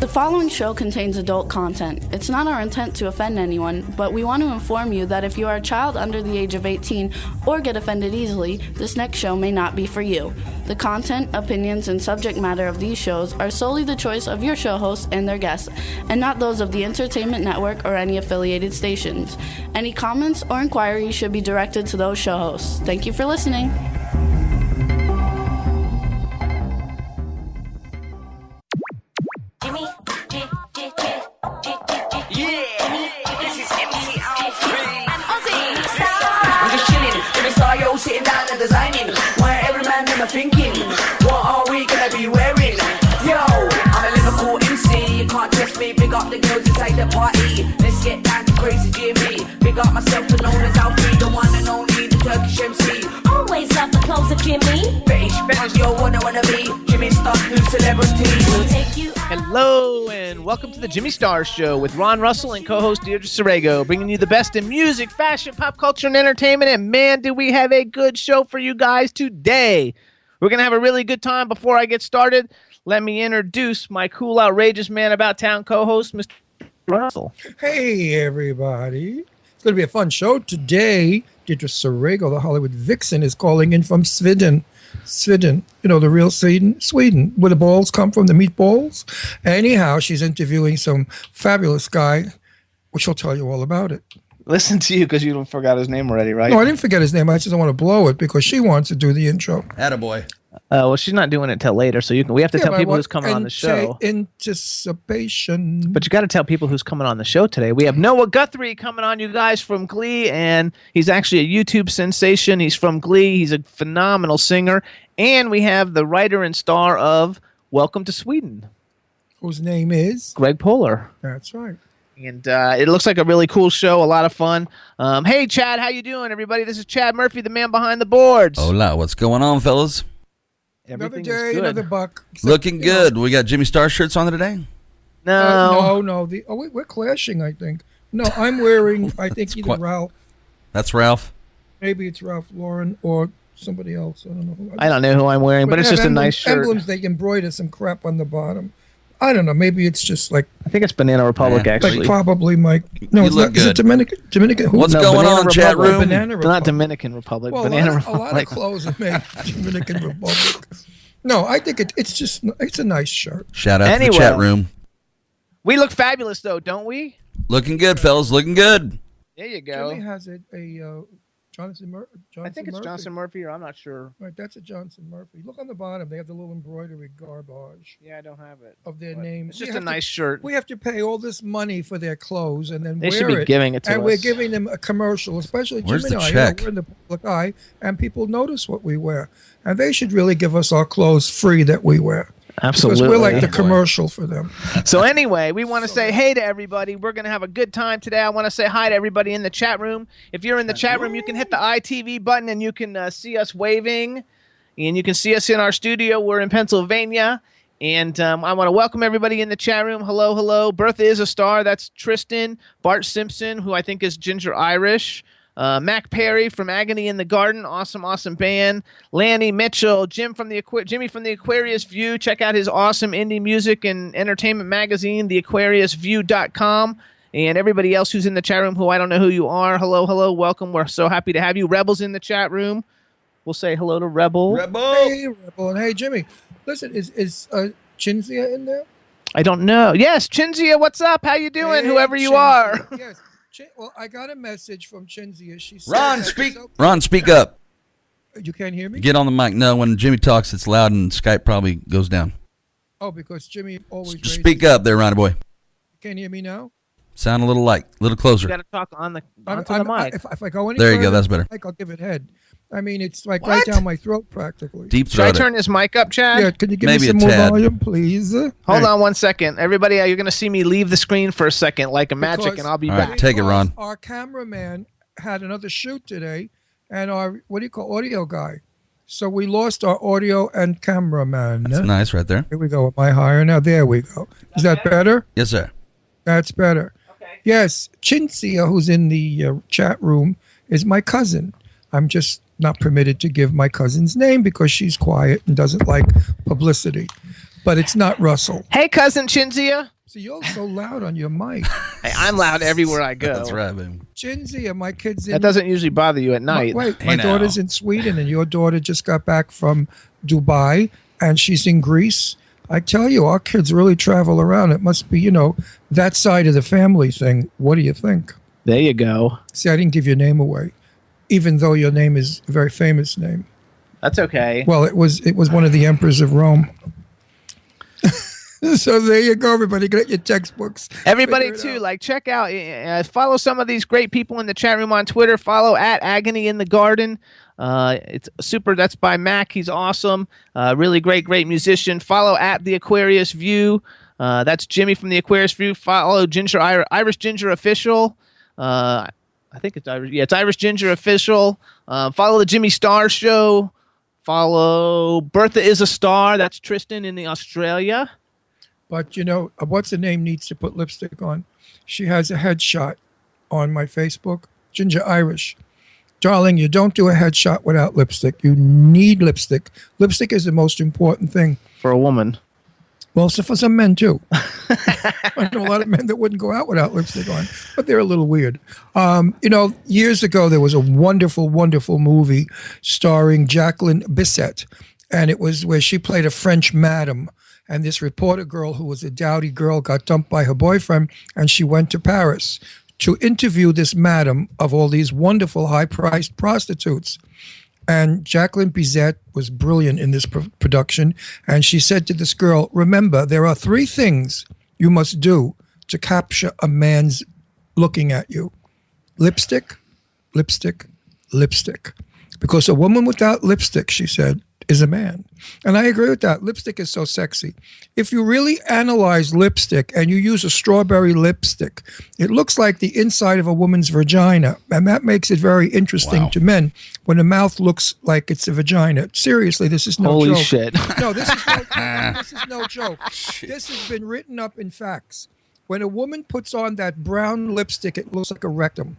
The following show contains adult content. It's not our intent to offend anyone, but we want to inform you that if you are a child under the age of 18 or get offended easily, this next show may not be for you. The content, opinions, and subject matter of these shows are solely the choice of your show hosts and their guests, and not those of the Entertainment Network or any affiliated stations. Any comments or inquiries should be directed to those show hosts. Thank you for listening. Sitting down and designing, where every man never thinking, what are we gonna be wearing? Yo, I'm a Liverpool MC, you can't test me. Big up the girls inside the party, let's get down to crazy Jimmy. Big up myself and known as Alfie, the one and only, the Turkish MC. Always love the clothes of Jimmy. Bitch, yo, wanna be Jimmy Star, new celebrity. We'll take you. Hello and welcome to the Jimmy Star Show with Ron Russell and co-host Deirdre Sorego, bringing you the best in music, fashion, pop culture, and entertainment. And man, do we have a good show for you guys today. We're going to have a really good time. Before I get started, let me introduce my cool, outrageous man about town co-host, Mr. Russell. Hey, everybody. It's going to be a fun show today. Deirdre Sorego, the Hollywood vixen, is calling in from Sweden. Sweden, you know, the real Sweden, where the balls come from, the meatballs. Anyhow, she's interviewing some fabulous guy, which I'll tell you all about it. Listen to you because you forgot his name already, right? No, I didn't forget his name. I just don't want to blow it because she wants to do the intro. Attaboy. Well, she's not doing it till later, so we have to tell people who's coming on the show. Anticipation. But you got to tell people who's coming on the show today. We have Noah Guthrie coming on, you guys, from Glee, and he's actually a YouTube sensation. He's from Glee. He's a phenomenal singer. And we have the writer and star of Welcome to Sweden, Whose name is? Greg Poehler. That's right. And it looks like a really cool show, a lot of fun. Hey, Chad, how you doing, everybody? This is Chad Murphy, the man behind the boards. Hola, what's going on, fellas? Another Everything day, is good. another buck. Except, Looking good. We got Jimmy Star shirts on today? No. No. We're clashing, I think. No, I'm wearing, I think, either Ralph. That's Ralph. Maybe it's Ralph Lauren or somebody else. I don't know. I don't know who I'm wearing, but it's just a nice shirt. Emblems, they embroider some crap on the bottom. I don't know. Maybe it's just like I think it's Banana Republic, actually. like probably Mike. No, You it's look not. Is it good. Dominican? Who? What's No, going Banana on, chat Republic. room? Banana Republic. Not Dominican Republic, Well, Banana a lot of Republic. clothes are made Dominican Republic. No, I think it's a nice shirt. Shout out to Anyway. the chat room. We look fabulous, though, don't we? Looking good, fellas. Looking good. There you go. Jimmy has a Jonathan Murphy. I think it's Johnson Murphy, or I'm not sure. Right, that's a Johnson Murphy. Look on the bottom. They have the little embroidery garbage Yeah, I don't have it. of their But name. It's just a nice shirt. We have to pay all this money for their clothes and then They wear should be it. giving it to and us. we're giving them a commercial, especially Where's Jimmy the and I. check? We're in the public eye, and people notice what we wear. And they should really give us our clothes free that we wear. Absolutely. Because we're like the commercial for them. So anyway, we want to say hey to everybody. We're going to have a good time today. I want to say hi to everybody in the chat room. If you're in the chat room, you can hit the ITV button and you can see us waving. And you can see us in our studio. We're in Pennsylvania. And I want to welcome everybody in the chat room. Hello, hello. Bertha is a star. That's Tristan. Bart Simpson, who I think is Ginger Irish. Mac Perry from Agony in the Garden, awesome band. Lanny Mitchell, Jimmy from the Aquarius View. Check out his awesome indie music and entertainment magazine, theaquariusview.com. And everybody else who's in the chat room who I don't know who you are, hello, welcome. We're so happy to have you. Rebel's in the chat room. We'll say hello to Rebel. Hey, Rebel. And hey, Jimmy, listen, is Chinzia in there? I don't know. Yes, Chinzia, what's up? How you doing, Hey, whoever you Chinzia. are? Yes. Well, I got a message from Chinzia. She said, Ron, speak up. You can't hear me? Get on the mic. No, when Jimmy talks, it's loud and Skype probably goes down. Oh, because Jimmy always raises. Speak up there, Ronnie boy. You can't hear me now? Sound a little You closer. got to talk onto the mic. If I go any There you go, further, that's better. I'll give it head. I mean, it's like right down my throat practically. Deep Should I throat. turn this mic up, Chad? Yeah, can you give Maybe me some a more tad. volume, please? Hold on 1 second. Everybody, you're going to see me leave the screen for a second like a magic, Because- and I'll be All back. right, take it, Ron. Our cameraman had another shoot today, and our, audio guy. So we lost our audio and cameraman. That's nice right there. Here we go. Am I higher now? There we go. Is that better? Yes, sir. That's better. Okay. Yes, Chinzia, who's in the chat room, is my cousin. I'm just not permitted to give my cousin's name because she's quiet and doesn't like publicity. But it's not Russell. Hey, cousin Chinzia. So you're so loud on your mic. Hey, I'm loud everywhere I go. That's right, baby. Chinsey, and my kids in... That doesn't usually bother you at night. Wait, Hey, my now. daughter's in Sweden, and your daughter just got back from Dubai, and she's in Greece. I tell you, our kids really travel around. It must be, that side of the family thing. What do you think? There you go. See, I didn't give your name away, even though your name is a very famous name. That's okay. Well, it was one of the emperors of Rome. So there you go, everybody. Get your textbooks. Everybody Figure it too, out. like check out, follow some of these great people in the chat room on Twitter. Follow at Agony in the Garden. It's super. That's by Mac. He's awesome. Really great musician. Follow at the Aquarius View. That's Jimmy from the Aquarius View. Follow Irish Ginger Official. I think it's Irish. Yeah, it's Irish Ginger Official. Follow the Jimmy Star Show. Follow Bertha is a Star. That's Tristan in the Australia. But, what's the name needs to put lipstick on? She has a headshot on my Facebook. Ginger Irish. Darling, you don't do a headshot without lipstick. You need lipstick. Lipstick is the most important thing. For a woman. Well, so for some men, too. I know a lot of men that wouldn't go out without lipstick on, but they're a little weird. Years ago, there was a wonderful, wonderful movie starring Jacqueline Bisset, and it was where she played a French madam. And this reporter girl who was a dowdy girl got dumped by her boyfriend, and she went to Paris to interview this madam of all these wonderful high-priced prostitutes. And Jacqueline Bisset was brilliant in this production, and she said to this girl, remember, there are 3 things you must do to capture a man's looking at you. Lipstick, lipstick, lipstick. Because a woman without lipstick, she said, is a man. And I agree with that. Lipstick is so sexy. If you really analyze lipstick and you use a strawberry lipstick, it looks like the inside of a woman's vagina. And that makes it very interesting to men when the mouth looks like it's a vagina. Seriously, this is no Holy joke. shit. No, this is no joke. This has been written up in facts. When a woman puts on that brown lipstick, it looks like a rectum.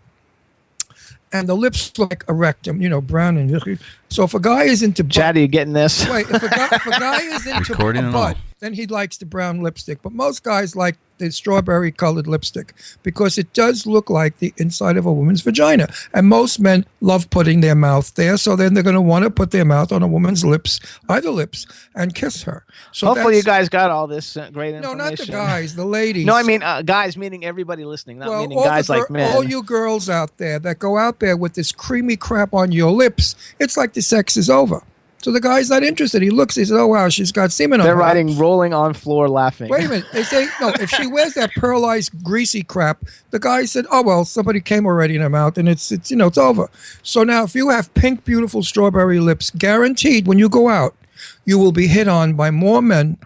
And the lips look like a rectum, brown and... So if a guy is into... Chad, are you getting this? Wait, if a guy is into Recording a and all. butt, then he likes the brown lipstick. But most guys like the strawberry colored lipstick because it does look like the inside of a woman's vagina. And most men love putting their mouth there, so then they're going to want to put their mouth on a woman's lips, either lips, and kiss her. So Hopefully you guys got all this great information. No, not the guys, the ladies. No, I mean guys, meaning everybody listening, not meaning guys like men. All you girls out there that go out there with this creamy crap on your lips, it's like the sex is over. So the guy's not interested. He looks, he says, oh, wow, she's got semen on her They're writing lips. rolling on floor laughing. Wait a minute. They say, no, if she wears that pearlized, greasy crap, the guy said, oh, well, somebody came already in her mouth, and it's over. So now if you have pink, beautiful strawberry lips, guaranteed when you go out, you will be hit on by more men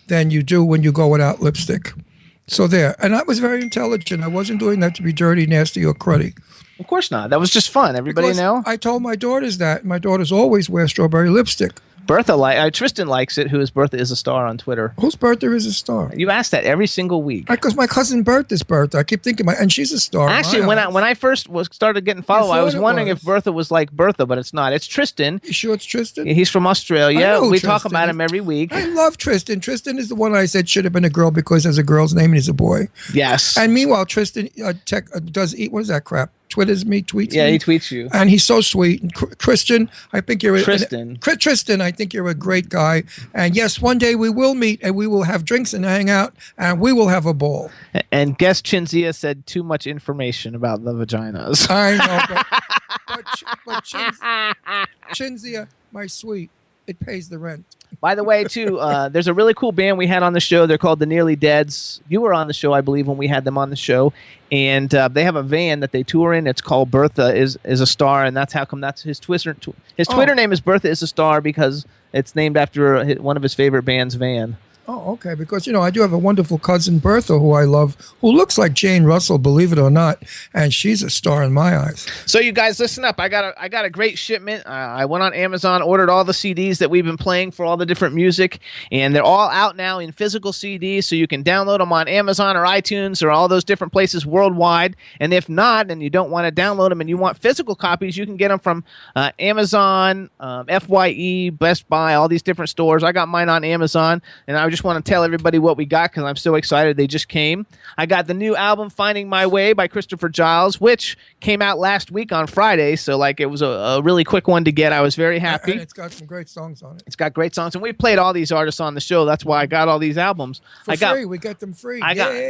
than you do when you go without lipstick. So there. And that was very intelligent. I wasn't doing that to be dirty, nasty, or cruddy. Of course not. That was just fun. Everybody Because know? I told my daughters that. My daughters always wear strawberry lipstick. Bertha Tristan likes it, who is Bertha is a Star on Twitter. Whose Bertha is a star? You ask that every single week. Because my cousin Bertha's Bertha. I keep thinking, and she's a star. Actually, when I first started getting followed, I was wondering if Bertha was like Bertha, but it's not. It's Tristan. You sure it's Tristan? He's from Australia. I know We Tristan talk about him every week. I love Tristan. Tristan is the one I said should have been a girl because there's a girl's name and he's a boy. Yes. And meanwhile, Tristan does eat. What is that crap? Twitters me, tweets me. Yeah, he tweets you. And he's so sweet. And Christian, I think you're Tristan, I think you're a great guy. And yes, one day we will meet and we will have drinks and hang out and we will have a ball. And guest Chinzia said too much information about the vaginas. I know, but Chinzia, my sweet, it pays the rent. By the way, too, there's a really cool band we had on the show. They're called the Nearly Deads. You were on the show, I believe, when we had them on the show. And they have a van that they tour in. It's called Bertha is a Star, and that's how come that's his Twitter. His Twitter name is Bertha is a Star because it's named after one of his favorite band's van. Oh, okay. Because, I do have a wonderful cousin, Bertha, who I love, who looks like Jane Russell, believe it or not. And she's a star in my eyes. So you guys, listen up. I got a great shipment. I went on Amazon, ordered all the CDs that we've been playing for all the different music. And they're all out now in physical CDs. So you can download them on Amazon or iTunes or all those different places worldwide. And if not, and you don't want to download them and you want physical copies, you can get them from Amazon, FYE, Best Buy, all these different stores. I got mine on Amazon. And I just just want to tell everybody what we got because I'm so excited. They just came. I got the new album Finding My Way by Christopher Giles, which came out last week on Friday. So like it was a really quick one to get. I was very happy. And it's got some great songs on it. It's got great songs, and we played all these artists on the show. That's why I got all these albums. For free. We got them free.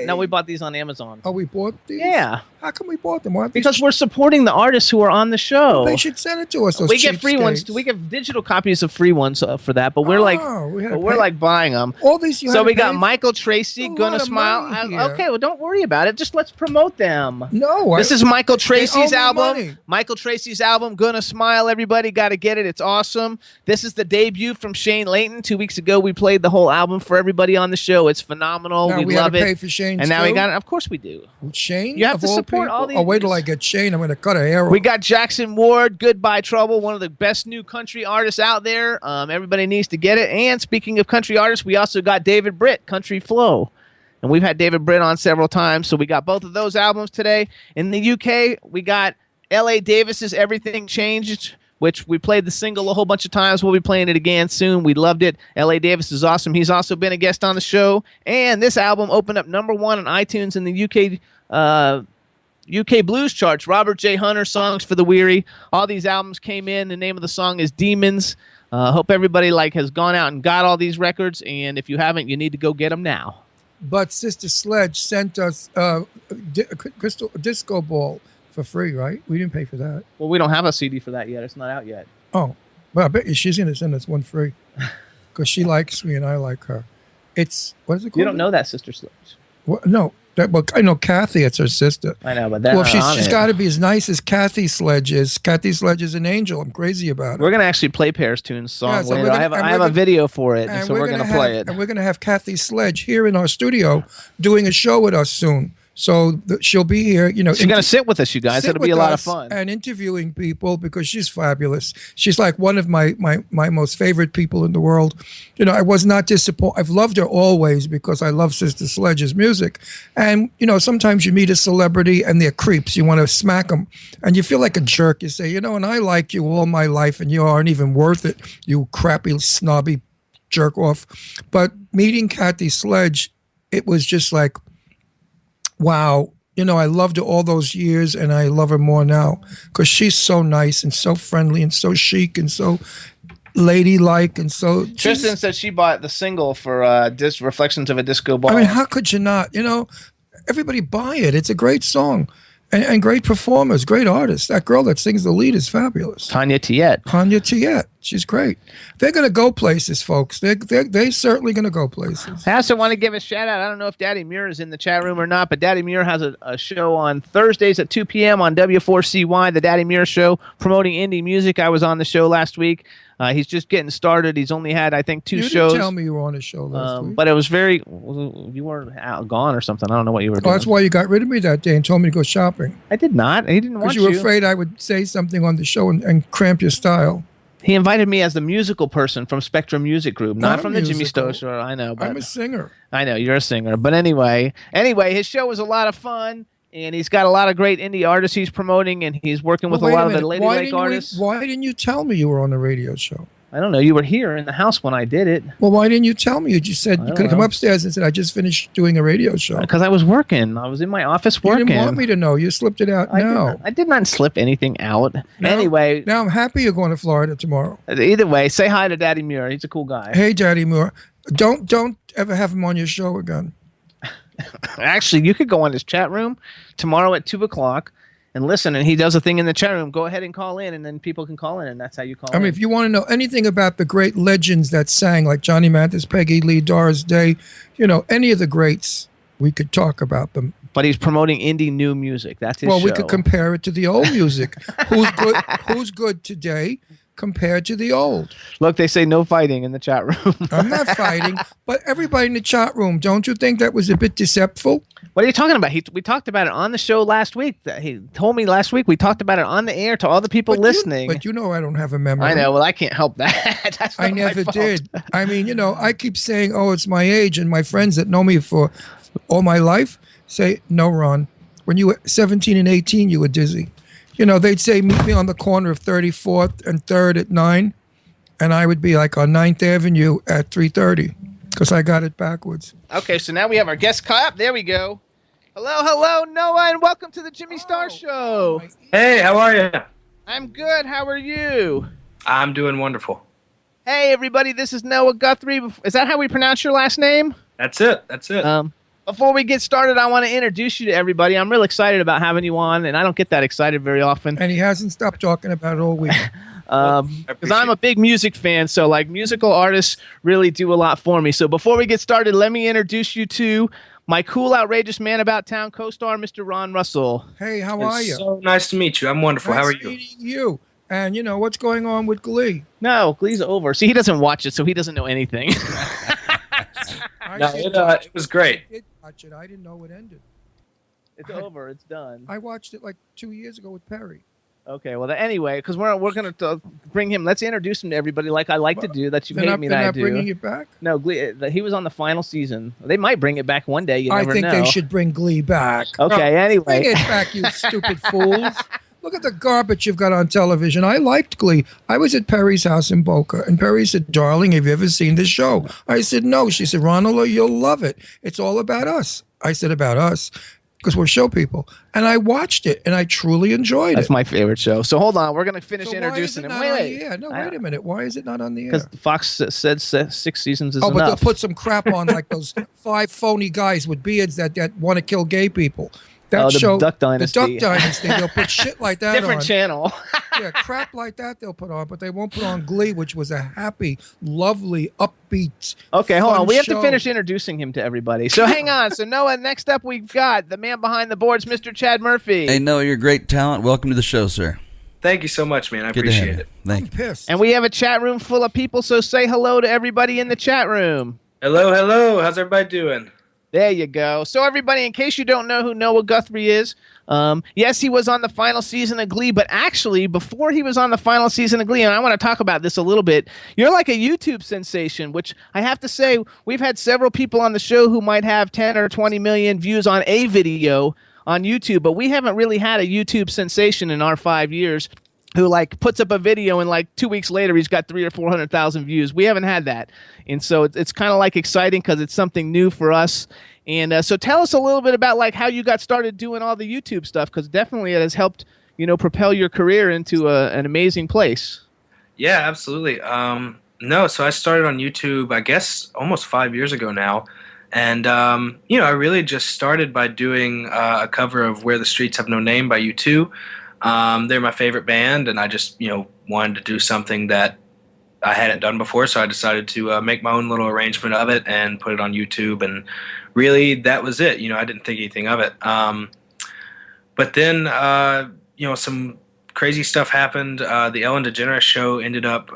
No, we bought these on Amazon. Oh, we bought these? Yeah. How come we bought them? Why aren't Because we're supporting the artists who are on the show. they should send it to us. Those We get free ones. cheapskates. We get digital copies of free ones for that, but we're we're like buying them. all these. You So had we to got pay Michael Tracy, a lot Gonna of Smile. money here. Okay, well, don't worry about it. Just let's promote them. No, This is Michael Tracy's me album. money. Michael Tracy's album, Gonna Smile. Everybody got to get it. It's awesome. This is the debut from Shane Layton. 2 weeks ago, we played the whole album for everybody on the show. It's phenomenal. Now we had love to it. pay for Shane's And now we too? got it. Of course we do. Shane. You have of to all support people? all these- Oh, wait till I get Shane. I'm going to cut a hair off. We got Jackson Ward, Goodbye Trouble, one of the best new country artists out there. Everybody needs to get it. And speaking of country artists, we also got David Britt, Country Flow. And we've had David Britt on several times, so we got both of those albums today. In the UK, we got L.A. Davis's Everything Changed, which we played the single a whole bunch of times. We'll be playing it again soon. We loved it. L.A. Davis is awesome. He's also been a guest on the show. And this album opened up #1 on iTunes in the UK blues charts. Robert J. Hunter, Songs for the Weary. All these albums came in. The name of the song is Demons. Hope everybody has gone out and got all these records. And if you haven't, you need to go get them now. But Sister Sledge sent us Crystal Disco Ball for free, right? We didn't pay for that. Well, we don't have a CD for that yet. It's not out yet. Oh, well, I bet you she's going to send us one free because she likes me and I like her. It's, what is it called? You don't know that, Sister Sledge. What? No. Well, I know Kathy, it's her sister. I know, but that's well, she's got to be as nice as Kathy Sledge is. Kathy Sledge is an angel. I'm crazy about it. We're going to actually play Paris Tunes song Yeah, so later. I have a video for it, so we're going to play it. And we're going to have Kathy Sledge here in our studio doing a show with us soon. So she'll be here. You know, she's going to sit with us, you guys. It'll be a lot of fun. And interviewing people because she's fabulous. She's like one of my most favorite people in the world. You know, I was not disappointed. I've loved her always because I love Sister Sledge's music. And, you know, sometimes you meet a celebrity and they're creeps. You want to smack them. And you feel like a jerk. You say, you know, and I liked you all my life and you aren't even worth it, you crappy, snobby jerk off. But meeting Kathy Sledge, it was just like, wow, you know, I loved her all those years and I love her more now because she's so nice and so friendly and so chic and so ladylike and so... Tristan said she bought the single for Reflections of a Disco Ball. I mean, how could you not? You know, everybody buy it. It's a great song and great performers, great artists. That girl that sings the lead is fabulous. Tanya Tiet. She's great. They're going to go places, folks. They're certainly going to go places. I also want to give a shout out. I don't know if Daddy Muir is in the chat room or not, but Daddy Muir has a show on Thursdays at 2 p.m. on W4CY, the Daddy Muir Show, promoting indie music. I was on the show last week. He's just getting started. He's only had, I think, two shows. You didn't tell me you were on a show last week. But it was very... You were gone or something. I don't know what you were doing. Oh, that's why you got rid of me that day and told me to go shopping. I did not. He didn't want you. Because you were afraid I would say something on the show and cramp your style. He invited me as the musical person from Spectrum Music Group, not from the Jimmy Stowe Show. I know. But I'm a singer. I know, you're a singer. But anyway, his show was a lot of fun. And he's got a lot of great indie artists he's promoting, and he's working with a lot of the ladylike artists. Why didn't you tell me you were on the radio show? I don't know. You were here in the house when I did it. Well, why didn't you tell me? You just said you could have come upstairs and said, I just finished doing a radio show. Because I was working. I was in my office working. You didn't want me to know. You slipped it out now. I did not slip anything out. Anyway. Now I'm happy you're going to Florida tomorrow. Either way, say hi to Daddy Muir. He's a cool guy. Hey, Daddy Muir. Don't ever have him on your show again. Actually, you could go on his chat room tomorrow at 2 o'clock and listen, and he does a thing in the chat room. Go ahead and call in, and then people can call in, and that's how you call in. I mean, if you want to know anything about the great legends that sang, like Johnny Mathis, Peggy Lee, Doris Day, you know, any of the greats, we could talk about them. But he's promoting indie new music. That's his show. Well, we could compare it to the old music. Who's good today compared to the old? Look, they say no fighting in the chat room. I'm not fighting, but everybody in the chat room, don't you think that was a bit deceptive? What are you talking about? We talked about it on the show last week. He told me last week we talked about it on the air to all the people listening. But you know I don't have a memory. I know. Well, I can't help that. That's I never did. I mean, you know, I keep saying, oh, it's my age, and my friends that know me for all my life say, no, Ron, when you were 17 and 18, you were dizzy. You know, they'd say, meet me on the corner of 34th and 3rd at 9, and I would be like on 9th Avenue at 3:30. because I got it backwards. Okay, so now we have our guest caught up. There we go. Hello, Noah, and welcome to the Jimmy Star Show. Hey, how are you? I'm good. How are you? I'm doing wonderful. Hey, everybody. This is Noah Guthrie. Is that how we pronounce your last name? That's it. Before we get started, I want to introduce you to everybody. I'm real excited about having you on, and I don't get that excited very often. And he hasn't stopped talking about it all week. Because I'm a big music fan, so like musical artists really do a lot for me. So before we get started, let me introduce you to my cool, outrageous man about town co-star, Mr. Ron Russell. Hey, how are you? So nice to meet you. I'm wonderful. How are you? Nice meeting you. And you know what's going on with Glee? No, Glee's over. See, he doesn't watch it, so he doesn't know anything. It was great. I did watch it. I didn't know it ended. It's over. It's done. I watched it like 2 years ago with Perry. Okay, well, anyway, because we're going to bring him. Let's introduce him to everybody like I like to do, that you They're made not, me they're that I not do. bringing it back? No, Glee, he was on the final season. They might bring it back one day. You I never think know. they should bring Glee back. Okay, anyway. Bring it back, you stupid fools. Look at the garbage you've got on television. I liked Glee. I was at Perry's house in Boca, and Perry said, darling, have you ever seen this show? I said, no. She said, Ronald, you'll love it. It's all about us. I said, about us? Because we're show people. And I watched it, and I truly enjoyed That's it. my favorite show. So hold on. We're going to finish So introducing him. why is it not on Wait. the air? No, wait a minute. Why is it not on the air? Because Fox said 6 seasons is Oh, but enough. they'll put some crap on like those 5 phony guys with beards that want to kill gay people. That the show, Duck Dynasty. The Duck Dynasty. They'll put shit like that Different on. channel. Yeah, crap like that they'll put on, but they won't put on Glee, which was a happy, lovely, upbeat. Okay, hold fun on. We have show. to finish introducing him to everybody. So hang on. So Noah, next up we've got the man behind the boards, Mr. Chad Murphy. Hey, Noah, you're a great talent. Welcome to the show, sir. Thank you so much, man. I Good to have appreciate you. it. Thank I'm you. pissed. And we have a chat room full of people, so say hello to everybody in the chat room. Hello. How's everybody doing? There you go. So everybody, in case you don't know who Noah Guthrie is, yes, he was on the final season of Glee, but actually, before he was on the final season of Glee, and I want to talk about this a little bit, you're like a YouTube sensation, which I have to say, we've had several people on the show who might have 10 or 20 million views on a video on YouTube, but we haven't really had a YouTube sensation in our 5 years who like puts up a video and like 2 weeks later he's got 300,000 or 400,000 views. We haven't had that, and so it's kind of like exciting because it's something new for us. And so tell us a little bit about like how you got started doing all the YouTube stuff, because definitely it has helped propel your career into an amazing place. Yeah, absolutely. So I started on YouTube, I guess, almost 5 years ago now. And, I really just started by doing a cover of Where the Streets Have No Name by U2. They're my favorite band, and I just, wanted to do something that I hadn't done before, so I decided to make my own little arrangement of it and put it on YouTube, and really that was it. I didn't think anything of it. But then, some crazy stuff happened. The Ellen DeGeneres show ended up,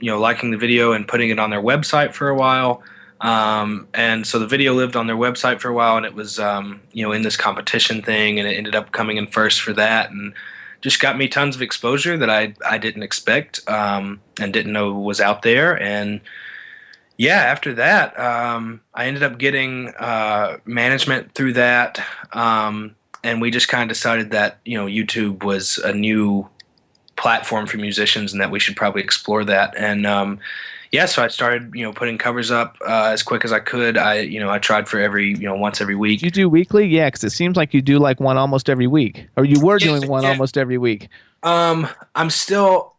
liking the video and putting it on their website for a while. And so the video lived on their website for a while, and it was, in this competition thing, and it ended up coming in first for that, and just got me tons of exposure that I didn't expect, and didn't know was out there. And yeah, after that, I ended up getting, management through that. And we just kind of decided that, YouTube was a new platform for musicians and that we should probably explore that. And, so I started, putting covers up as quick as I could. I tried for once every week. You do weekly? Yeah, because it seems like you do like one almost every week. Or you were doing one almost every week. I'm still,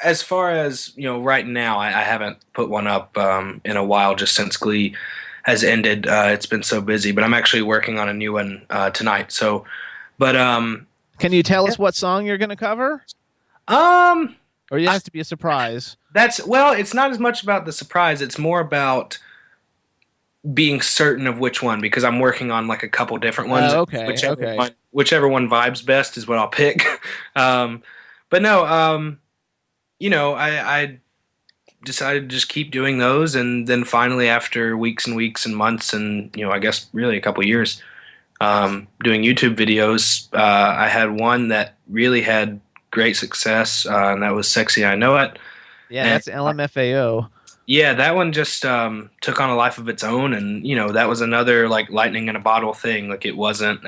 as far as, right now, I haven't put one up in a while, just since Glee has ended. It's been so busy. But I'm actually working on a new one tonight. So, but can you tell us what song you're going to cover? Or it has to be a surprise? It's not as much about the surprise. It's more about being certain of which one, because I'm working on like a couple different ones. Whichever one vibes best is what I'll pick. But no, I decided to just keep doing those, and then finally, after weeks and weeks and months, and I guess really a couple years doing YouTube videos, I had one that really had great success, and that was "Sexy I Know It." Yeah, and that's LMFAO. Yeah, that one just took on a life of its own, and that was another like lightning in a bottle thing. Like it wasn't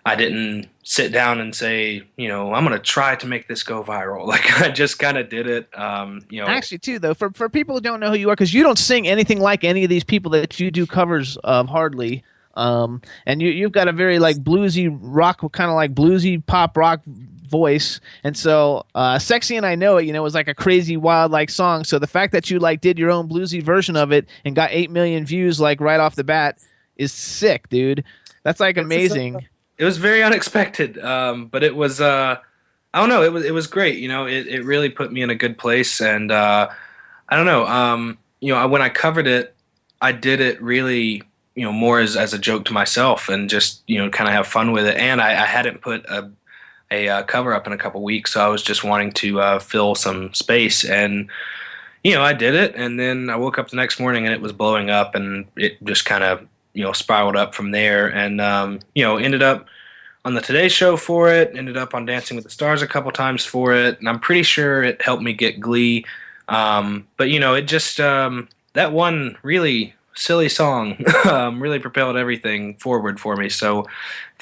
I didn't sit down and say, I'm going to try to make this go viral. Like, I just kind of did it. Actually, too, though, for people who don't know who you are, because you don't sing anything like any of these people that you do covers of, hardly. And you've got a very like bluesy rock, kind of like bluesy pop rock voice, and so "Sexy and I Know It," was like a crazy wild like song. So the fact that you like did your own bluesy version of it and got 8 million views like right off the bat is sick, dude. That's like amazing. It was very unexpected, but it was I don't know, it was great. It really put me in a good place, and I don't know, when I covered it, I did it really more as a joke to myself and just kind of have fun with it. And I hadn't put a cover up in a couple weeks, so I was just wanting to fill some space, and I did it, and then I woke up the next morning and it was blowing up, and it just kind of spiraled up from there, and ended up on the Today Show for it, ended up on Dancing with the Stars a couple times for it, and I'm pretty sure it helped me get Glee, but it just that one really silly song really propelled everything forward for me. So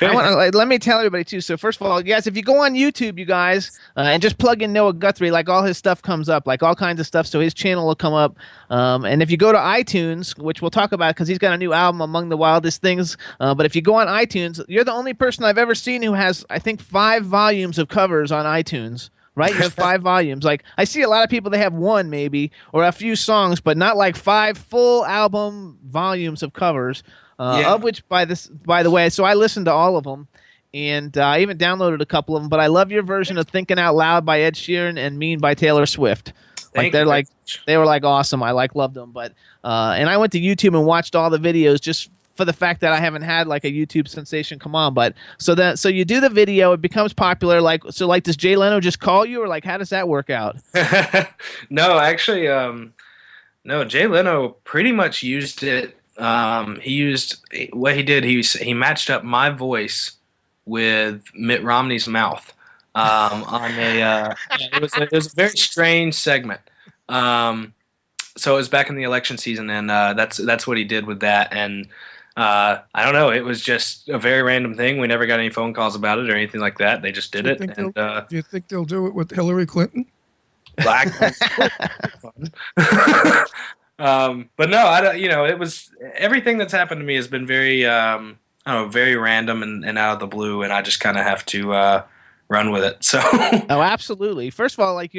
let me tell everybody too. So first of all, guys, if you go on YouTube, you guys, and just plug in Noah Guthrie, like all his stuff comes up, like all kinds of stuff. So his channel will come up. And if you go to iTunes, which we'll talk about because he's got a new album, Among the Wildest Things. But if you go on iTunes, you're the only person I've ever seen who has, I think, 5 volumes of covers on iTunes. Right? You have 5 volumes. Like, I see a lot of people, they have 1 maybe, or a few songs, but not like 5 full album volumes of covers, of which, by the way, so I listened to all of them, and I even downloaded a couple of them, but I love your version of Thinking Out Loud by Ed Sheeran and Mean by Taylor Swift. They were like awesome. I loved them. But and I went to YouTube and watched all the videos just for the fact that I haven't had like a YouTube sensation come on. But so you do the video, it becomes popular. Like does Jay Leno just call you, or like how does that work out? No, actually, no. Jay Leno pretty much used it. He matched up my voice with Mitt Romney's mouth on it was a very strange segment. So it was back in the election season, and that's what he did with that. And I don't know. It was just a very random thing. We never got any phone calls about it or anything like that. They just did it. Do you think they'll do it with Hillary Clinton? But no, I don't. It was everything that's happened to me has been very, I don't know, very random and out of the blue, and I just kind of have to run with it. So. Oh, absolutely. First of all, like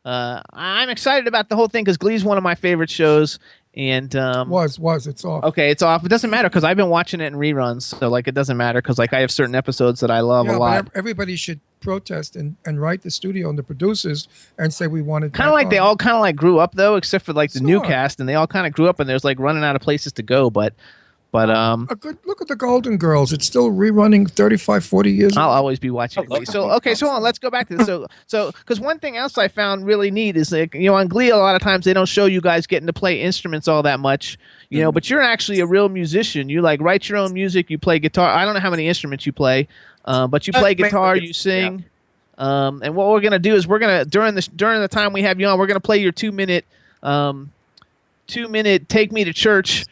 I'm excited about the whole thing because Glee's one of my favorite shows. And it's off. Okay, it's off. It doesn't matter because I've been watching it in reruns, so like it doesn't matter because like I have certain episodes that I love a lot. But everybody should protest and write the studio and the producers and say we wanted. Kind of like they all kind of like grew up though, except for like the new cast, and they all kind of grew up and there's like running out of places to go. But a good look at the Golden Girls. It's still rerunning 35, 40 years. I'll always be watching Glee. So on, let's go back to this. So because one thing else I found really neat is like on Glee a lot of times they don't show you guys getting to play instruments all that much, but you're actually a real musician. You like write your own music. You play guitar. I don't know how many instruments you play, but you play guitar. You sing. Yeah. And what we're gonna do is we're gonna during the time we have you on, we're gonna play your 2-minute Take Me to Church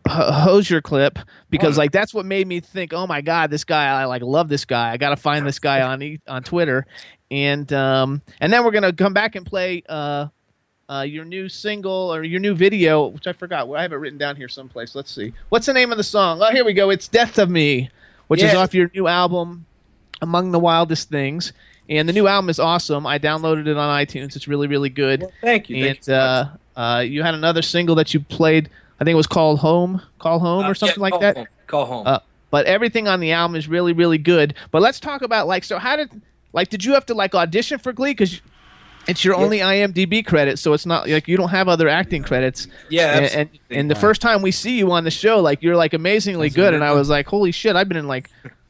Hosier clip because like that's what made me think, oh my god, this guy, I like love this guy. I gotta find this guy on Twitter, and then we're gonna come back and play your new single or your new video, which I forgot. I have it written down here someplace. Let's see, what's the name of the song? Oh, here we go. It's "Death of Me," which is off your new album, Among the Wildest Things. And the new album is awesome. I downloaded it on iTunes. It's really, really good. Well, thank you. And you had another single that you played. I think it was called Home or something like that. Call Home. But everything on the album is really, really good. But let's talk about did you have to like audition for Glee? Because it's your only IMDb credit, so it's not like you don't have other acting credits. Yeah, and the first time we see you on the show, like you're like amazingly good, and I was like, holy shit, I've been in like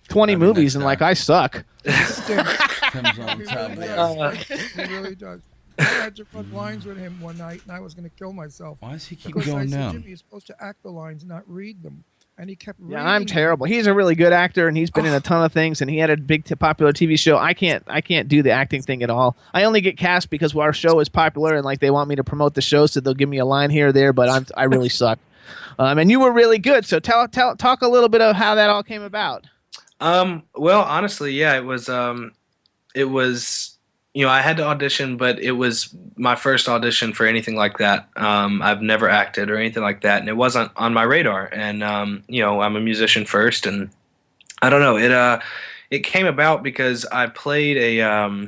20 movies and like I suck. Comes on top. He really does. I had to run lines with him one night, and I was going to kill myself. Why does he keep because going I said, down? Jimmy, you're supposed to act the lines, not read them. And he kept reading. Yeah, I'm terrible. He's a really good actor, and he's been in a ton of things, and he had a big popular TV show. I can't do the acting thing at all. I only get cast because our show is popular, and like they want me to promote the show, so they'll give me a line here or there. But I really suck. And you were really good. So talk a little bit of how that all came about. Well, honestly, yeah, it was, I had to audition, but it was my first audition for anything like that. I've never acted or anything like that, and it wasn't on my radar. And I'm a musician first, and I don't know, it came about because I played a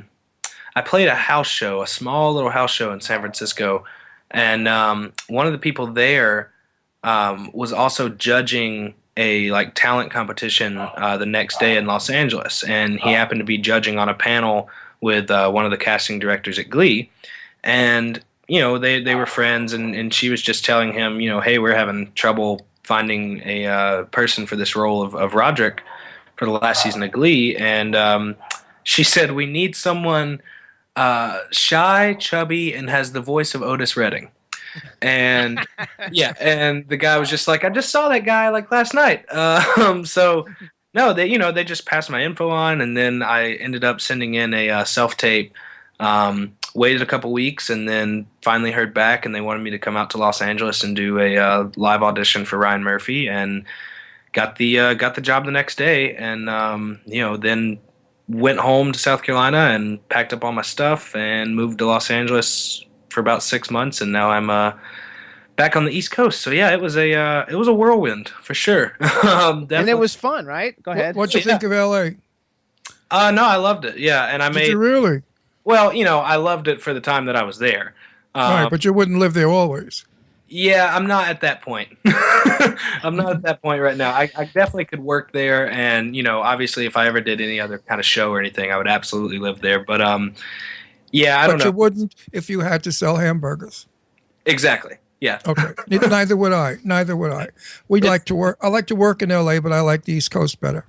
house show, a small little house show in San Francisco, and one of the people there was also judging a talent competition the next day in Los Angeles, and he happened to be judging on a panel with one of the casting directors at Glee, and they were friends, and she was just telling him, hey, we're having trouble finding a person for this role of Roderick for the last season of Glee, and she said, we need someone shy, chubby, and has the voice of Otis Redding. And yeah, and the guy was just like, I just saw that guy last night. So no, they just passed my info on, and then I ended up sending in a self-tape. Waited a couple weeks, and then finally heard back, and they wanted me to come out to Los Angeles and do a live audition for Ryan Murphy, and got the job the next day, and then went home to South Carolina and packed up all my stuff and moved to Los Angeles for about 6 months, and now I'm back on the East Coast. So yeah, it was a whirlwind for sure. And it was fun, right? Go ahead. What'd you think of L.A.? No, I loved it. Yeah, and Did you really? Well, I loved it for the time that I was there. Right, but you wouldn't live there always. Yeah, I'm not at that point. I'm not at that point right now. I definitely could work there, and obviously, if I ever did any other kind of show or anything, I would absolutely live there. But yeah, I don't know. But you wouldn't if you had to sell hamburgers. Exactly. Yeah. Okay. Neither would I. Neither would I. We'd like to work. I like to work in LA, but I like the East Coast better.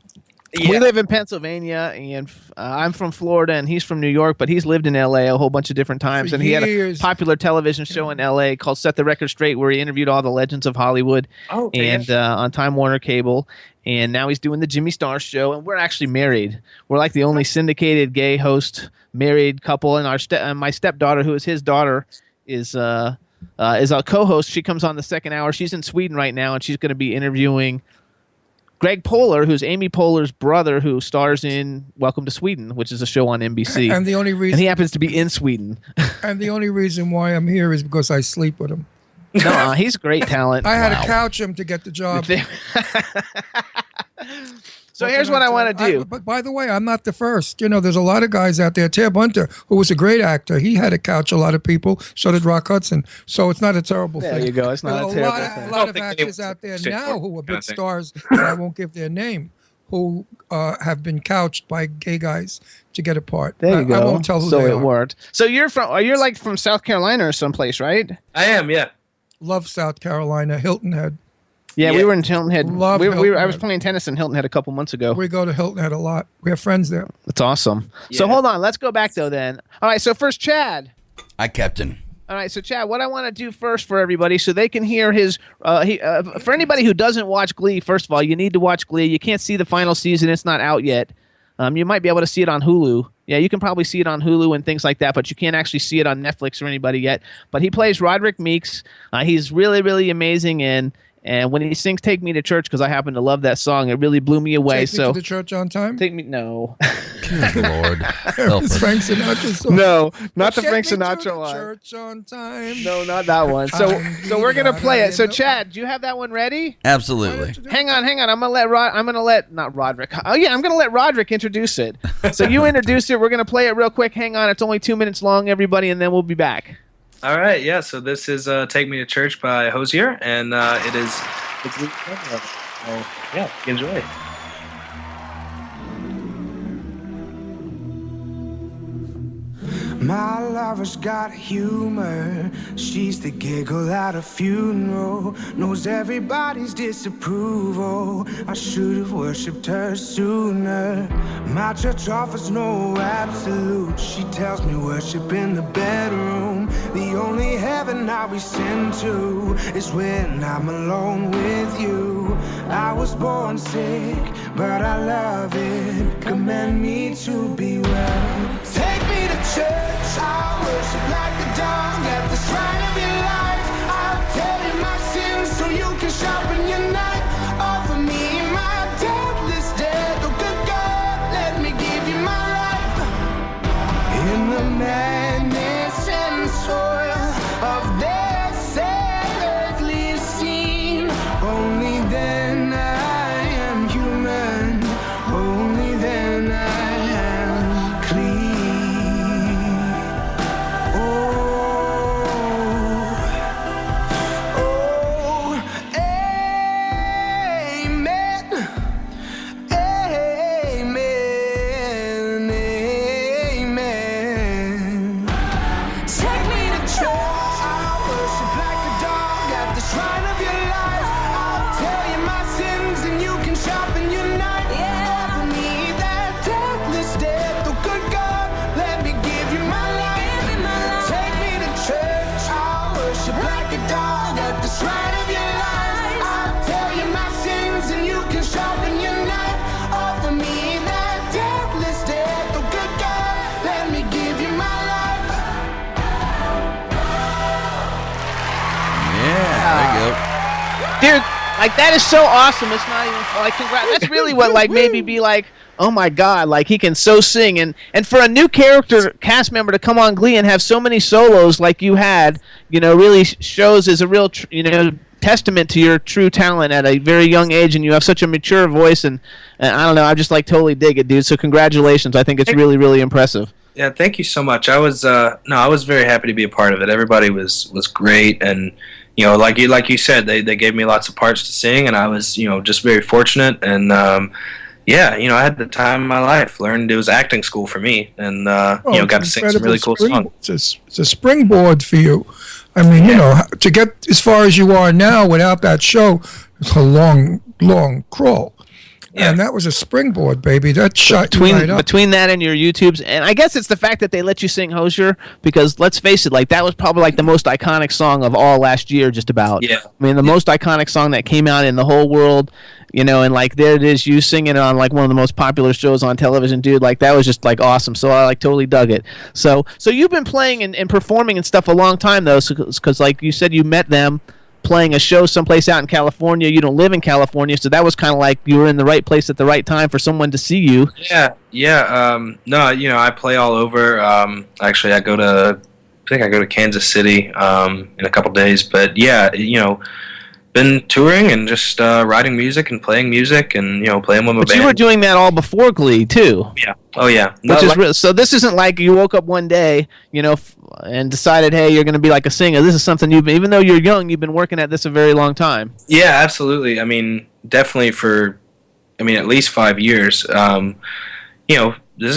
Yeah. We live in Pennsylvania, and I'm from Florida, and he's from New York, but he's lived in L.A. a whole bunch of different times. For and he had a years. popular television show in L.A. called Set the Record Straight, where he interviewed all the legends of Hollywood and on Time Warner Cable. And now he's doing the Jimmy Star Show, and we're actually married. We're like the only syndicated gay host married couple, and my stepdaughter, who is his daughter, is a co-host. She comes on the second hour. She's in Sweden right now, and she's going to be interviewing Greg Poehler, who's Amy Poehler's brother, who stars in Welcome to Sweden, which is a show on NBC. And the only reason, and he happens to be in Sweden. And the only reason why I'm here is because I sleep with him. No, he's great talent. I had to couch him to get the job. So here's what I want to do. But by the way, I'm not the first. There's a lot of guys out there. Tab Hunter, who was a great actor, he had to couch a lot of people. So did Rock Hudson. So it's not a terrible thing. There you go. It's not a terrible thing. A lot of actors out there now who are big stars, and I won't give their name, who have been couched by gay guys to get a part. There you go. I won't tell who so they it are. worked. So you're from South Carolina or someplace, right? I am, yeah. Love South Carolina, Hilton Head. Yeah, we were in Hilton Head. Love I Hilton was Head. playing tennis in Hilton Head a couple months ago. We go to Hilton Head a lot. We have friends there. That's awesome. Yeah. So hold on. Let's go back, though, then. All right, so first, Chad. Hi, Captain. All right, so Chad, what I want to do first for everybody so they can hear his for anybody who doesn't watch Glee, first of all, you need to watch Glee. You can't see the final season. It's not out yet. You might be able to see it on Hulu. Yeah, you can probably see it on Hulu and things like that, but you can't actually see it on Netflix or anybody yet. But he plays Roderick Meeks. He's really, really amazing, and when he sings "Take Me to Church," because I happen to love that song, it really blew me away. Take me to the church on time? No. Good Lord. Help It's us. Frank Sinatra song. No, not the Take Frank me to Sinatra the one. church on time. No, not that one. So we're gonna play it. So Chad, do you have that one ready? Absolutely. Hang on. I'm gonna let not Roderick. Oh yeah, I'm gonna let Roderick introduce it. So you introduce it. We're gonna play it real quick. Hang on. It's only 2 minutes long, everybody, and then we'll be back. All right, yeah. So this is "Take Me to Church" by Hosier, and it is the Glee cover of it. So yeah, enjoy. My lover's got humor. She's the giggle at a funeral. Knows everybody's disapproval. I should have worshipped her sooner. My church offers no absolute. She tells me worship in the bedroom. The only heaven I ascend to is when I'm alone with you. I was born sick, but I love it. Commend me to be well. Take me to church. I'll worship like a dog at the shrine of your life. I'll tell you my sins so you can sharpen your knife. Offer me my deathless death, the good Dude, like that is so awesome. It's not even like congrats. That's really what like made me be like, oh my god, like he can so sing. And for a new cast member to come on Glee and have so many solos like you had, really shows as a real testament to your true talent at a very young age, and you have such a mature voice, and I don't know, I just like totally dig it, dude. So congratulations. I think it's really, really impressive. Yeah, thank you so much. I was I was very happy to be a part of it. Everybody was great, and like you said, they gave me lots of parts to sing, and I was just very fortunate, and yeah, I had the time of my life. Learned it was acting school for me, and got to sing some really cool songs. It's a springboard for you. I mean, to get as far as you are now without that show, it's a long, long crawl. Yeah. And that was a springboard, baby. That shot you right up. Between that and your YouTubes, and I guess it's the fact that they let you sing Hosier, because let's face it, like that was probably like the most iconic song of all last year, just about. Yeah. I mean, the most iconic song that came out in the whole world, and like there it is, you singing it on like one of the most popular shows on television, dude. Like that was just like awesome. So I like totally dug it. So you've been playing and performing and stuff a long time though, because like you said, you met them playing a show someplace out in California. You don't live in California, so that was kind of like you were in the right place at the right time for someone to see you. Yeah. No, I play all over. Actually, I think I go to Kansas City in a couple days. But yeah, been touring and just writing music and playing music and playing with my band. But you were doing that all before Glee too. Yeah. Oh yeah. So this isn't like you woke up one day, and decided, hey, you're going to be like a singer. This is something even though you're young, you've been working at this a very long time. Yeah, absolutely. I mean, definitely for at least 5 years. This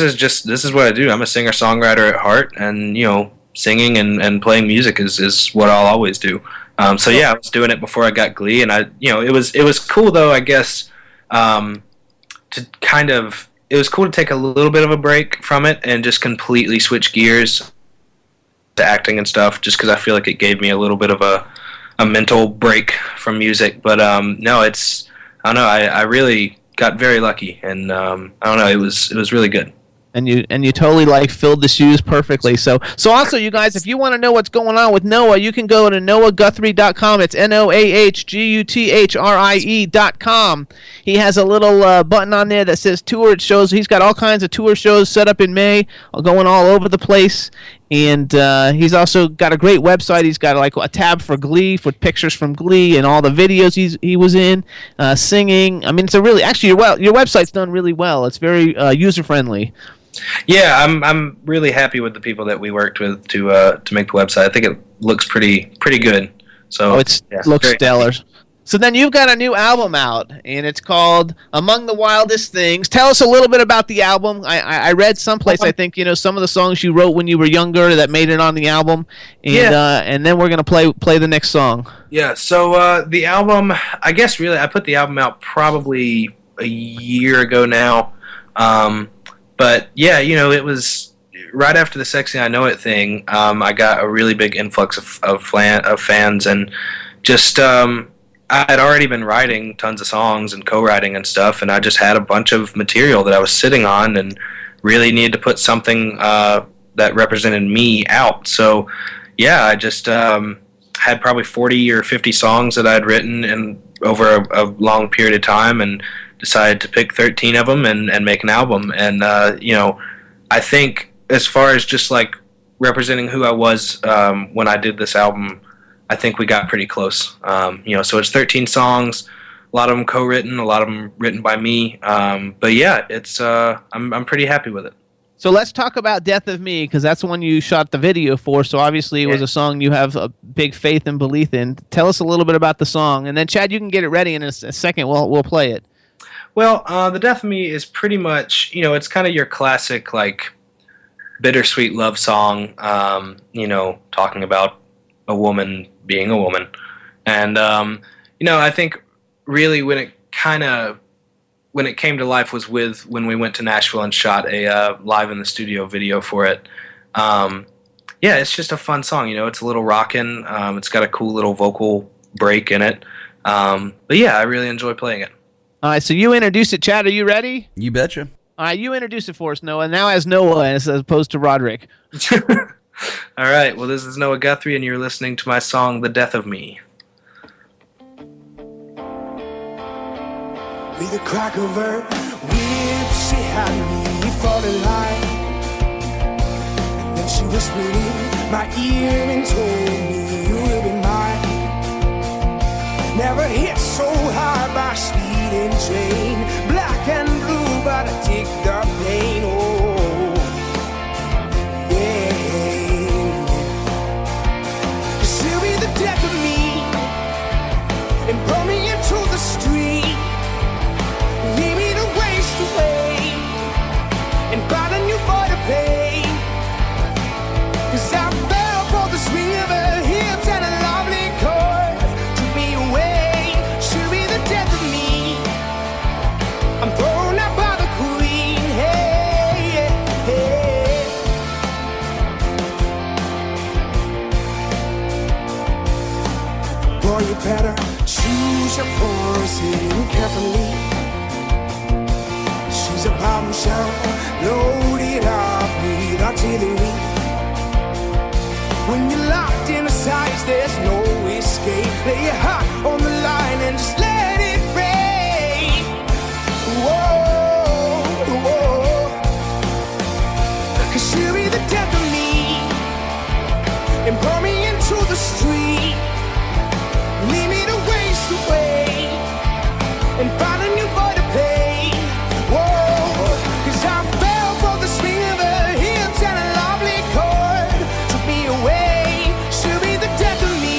is what I do. I'm a singer-songwriter at heart, and singing and playing music is what I'll always do. So yeah, I was doing it before I got Glee, and it was cool though, I guess, it was cool to take a little bit of a break from it and just completely switch gears to acting and stuff, just because I feel like it gave me a little bit of a mental break from music. But no, I don't know, I really got very lucky, and I don't know, it was really good. And you totally like filled the shoes perfectly. So also, you guys, if you want to know what's going on with Noah, you can go to noahguthrie.com. It's NOAHGUTHRIE.com. He has a little button on there that says tour. It shows he's got all kinds of tour shows set up in May, going all over the place. And he's also got a great website. He's got like a tab for Glee, for pictures from Glee and all the videos he was in, singing. I mean, it's actually your website's done really well. It's very user friendly. Yeah, I'm really happy with the people that we worked with to make the website. I think it looks pretty good. So looks stellar. So then you've got a new album out, and it's called Among the Wildest Things. Tell us a little bit about the album. I read someplace, I think, some of the songs you wrote when you were younger that made it on the album, and then we're going to play the next song. Yeah, so the album, I guess really I put the album out probably a year ago now. But yeah, it was right after the Sexy I Know It thing. I got a really big influx of fans, and just I had already been writing tons of songs and co-writing and stuff, and I just had a bunch of material that I was sitting on and really needed to put something that represented me out. So yeah, I just had probably 40 or 50 songs that I had written in over a long period of time, and decided to pick 13 of them and make an album. And I think as far as just like representing who I was when I did this album, I think we got pretty close. So it's 13 songs, a lot of them co-written, a lot of them written by me. But yeah, it's I'm pretty happy with it. So let's talk about Death of Me, because that's the one you shot the video for. So obviously it was a song you have a big faith and belief in. Tell us a little bit about the song, and then Chad, you can get it ready in a second. We'll play it. Well, The Death of Me is pretty much, it's kind of your classic, like, bittersweet love song, talking about a woman being a woman. And, I think really when it came to life was when we went to Nashville and shot a live in the studio video for it. It's just a fun song, it's a little rockin'. It's got a cool little vocal break in it. But yeah, I really enjoy playing it. All right, so you introduce it, Chad. Are you ready? You betcha. All right, you introduce it for us, Noah. Now as Noah as opposed to Roderick. All right, well, this is Noah Guthrie, and you're listening to my song, The Death of Me. With a crack of her whip, she had me fall in line. And then she whispered in my ear and told me you will be mine. Never hit so hard by speeding train. Black and blue, but I take the pain. Oh, yeah. She'll be the death of me and pull me into the street. Leave me to waste away and find a new boy to pay. 'Cause I fell for the swing of her hips and a lovely chord took me away. She'll be the death of me. I'm thrown out by the queen. Hey, hey. Boy, you better choose your poison carefully. She's a bombshell loaded up with artillery. When you're locked in a size, there's no escape. Lay your heart on the line and just let it rain. Whoa, whoa. 'Cause she'll be the death of me and pull me into the street. Leave me to waste away and find a new boy to pay. Whoa, 'cause I fell for the swing of her hips and a lovely chord took me away. She'll be the death of me.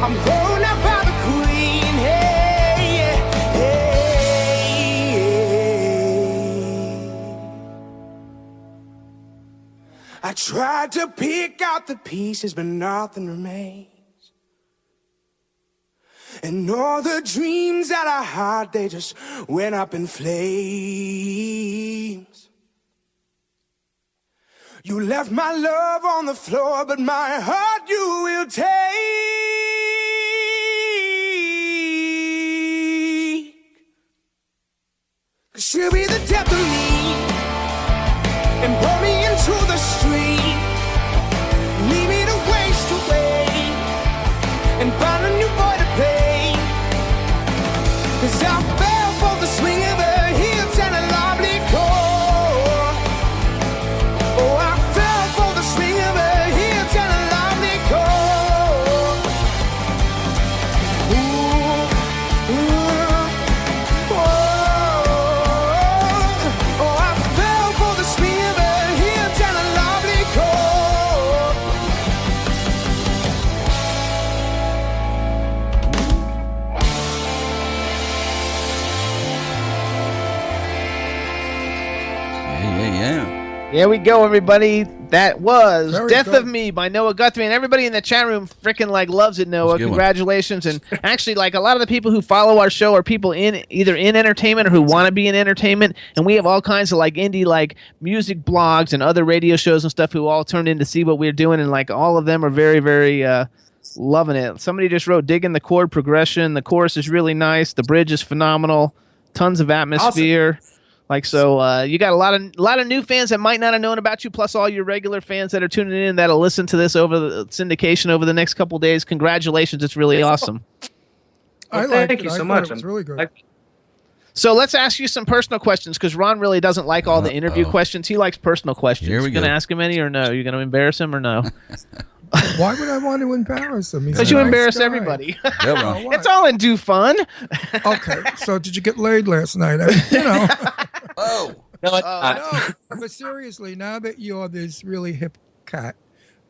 I'm thrown out by the queen. Hey, hey. I tried to pick out the pieces, but nothing remains. And all the dreams that I had, they just went up in flames. You left my love on the floor, but my heart you will take. 'Cause she'll be the death of me and pull me into the street. Leave me to waste away and find a new boy to pay. 'Cause I fell for the swing of her hips and a lovely chord. Oh, I fell for the swing of her hips and a lovely chord. Ooh, ooh, oh, oh, I fell for the swing of her hips and a lovely chord. Yeah. There we go, everybody. That was Very Death good. of Me by Noah Guthrie. And everybody in the chat room freaking like loves it, Noah. a good one. Congratulations. And actually, like a lot of the people who follow our show are people in either in entertainment or who want to be in entertainment. And we have all kinds of like indie like music blogs and other radio shows and stuff who all turned in to see what we're doing. And like all of them are very, very loving it. Somebody just wrote, digging the chord progression. The chorus is really nice. The bridge is phenomenal. Tons of atmosphere. Like so, you got a lot of new fans that might not have known about you, plus all your regular fans that are tuning in that'll listen to this over the syndication over the next couple days. Congratulations, it's really awesome. I Well, liked thank it. you I so thought much. It was really good. So let's ask you some personal questions because Ron really doesn't like all the interview Uh-oh. questions. He likes personal questions. Here we You gonna go. ask him any or no? You gonna embarrass him or no? Why would I want to embarrass him? He's Because a you nice embarrass guy. everybody. Yeah, Ron. What? It's all in due fun. Okay, so did you get laid last night? I mean, you know. Oh. No, No, but seriously, now that you're this really hip cat,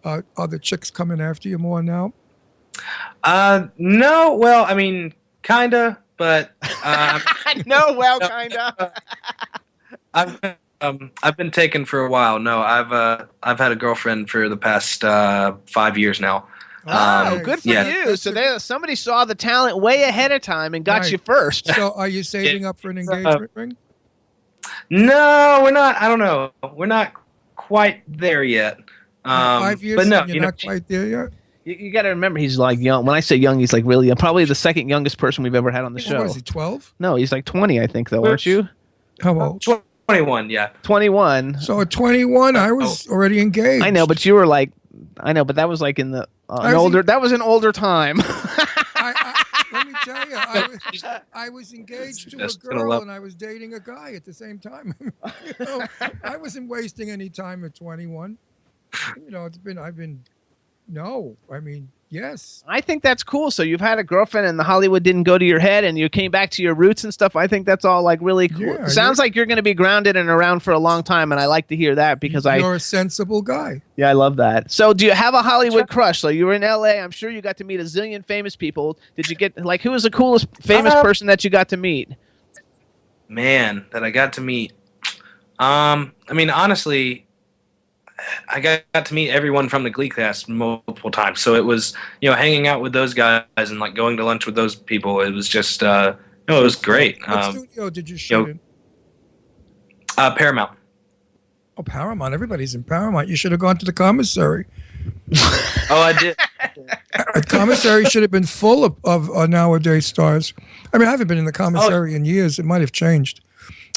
are the chicks coming after you more now? no, well, I mean, kinda, but No, well, kinda. I've been taken for a while. No, I've had a girlfriend for the past 5 years now. Oh, good for yeah. you. So somebody saw the talent way ahead of time and got Right. you first. So are you saving up for an engagement ring? No, we're not. I don't know. We're not quite there yet. 5 years, but no, and you're you know, not quite there yet? You got to remember, he's like young. When I say young, he's like really young. Probably the second youngest person we've ever had on the show. What is he, 12? No, he's like 20, I think, though, aren't you? How old? 21. Yeah. 21. So at 21, I was already engaged. I know, but you were like, I know, but that was like in the I an was older. That was an older time. Let me tell you, I was engaged to a Just gonna girl love- and I was dating a guy at the same time. I wasn't wasting any time at 21. Yes. I think that's cool. So you've had a girlfriend and the Hollywood didn't go to your head and you came back to your roots and stuff. I think that's all like really cool. Yeah, Sounds like you're going to be grounded and around for a long time. And I like to hear that because You're a sensible guy. I love that. So do you have a Hollywood crush? So you were in LA. I'm sure you got to meet a zillion famous people. Did you get like, who was the coolest famous person that you got to meet? Man, that I got to meet. I mean, honestly, I got to meet everyone from the Glee cast multiple times. So it was, hanging out with those guys and like going to lunch with those people. It was just, it was great. What studio did you shoot in? Paramount. Oh, Paramount. Everybody's in Paramount. You should have gone to the commissary. Oh, I did. The commissary should have been full of nowadays stars. I mean, I haven't been in the commissary in years. It might have changed.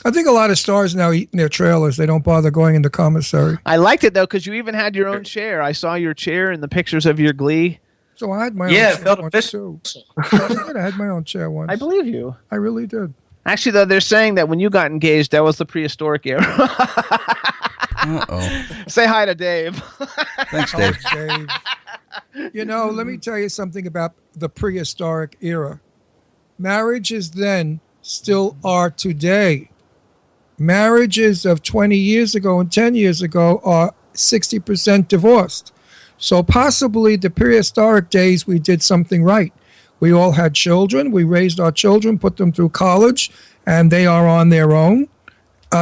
I think a lot of stars now eat in their trailers. They don't bother going into commissary. I liked it though because you even had your own chair. I saw your chair in the pictures of your Glee. So I had my own Yeah, it chair felt once official. too. I had my own chair once. I believe you. I really did. Actually, though, they're saying that when you got engaged, that was the prehistoric era. Uh-oh. Say hi to Dave. Thanks, Dave. Dave. Let me tell you something about the prehistoric era. Marriages then still are today. Marriages of 20 years ago and 10 years ago are 60% divorced. So possibly the prehistoric days we did something right. We all had children. We raised our children, put them through college, and they are on their own.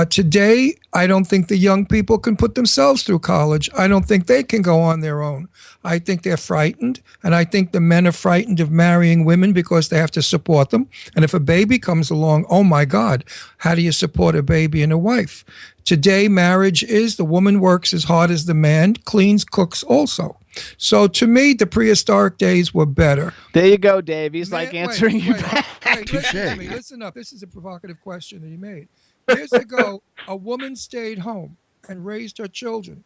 Today, I don't think the young people can put themselves through college. I don't think they can go on their own. I think they're frightened, and I think the men are frightened of marrying women because they have to support them. And if a baby comes along, oh my God, how do you support a baby and a wife? Today, marriage is the woman works as hard as the man, cleans, cooks also. So to me, the prehistoric days were better. There you go, Dave. He's like answering you back. Listen up. This is a provocative question that he made. Years ago, a woman stayed home and raised her children.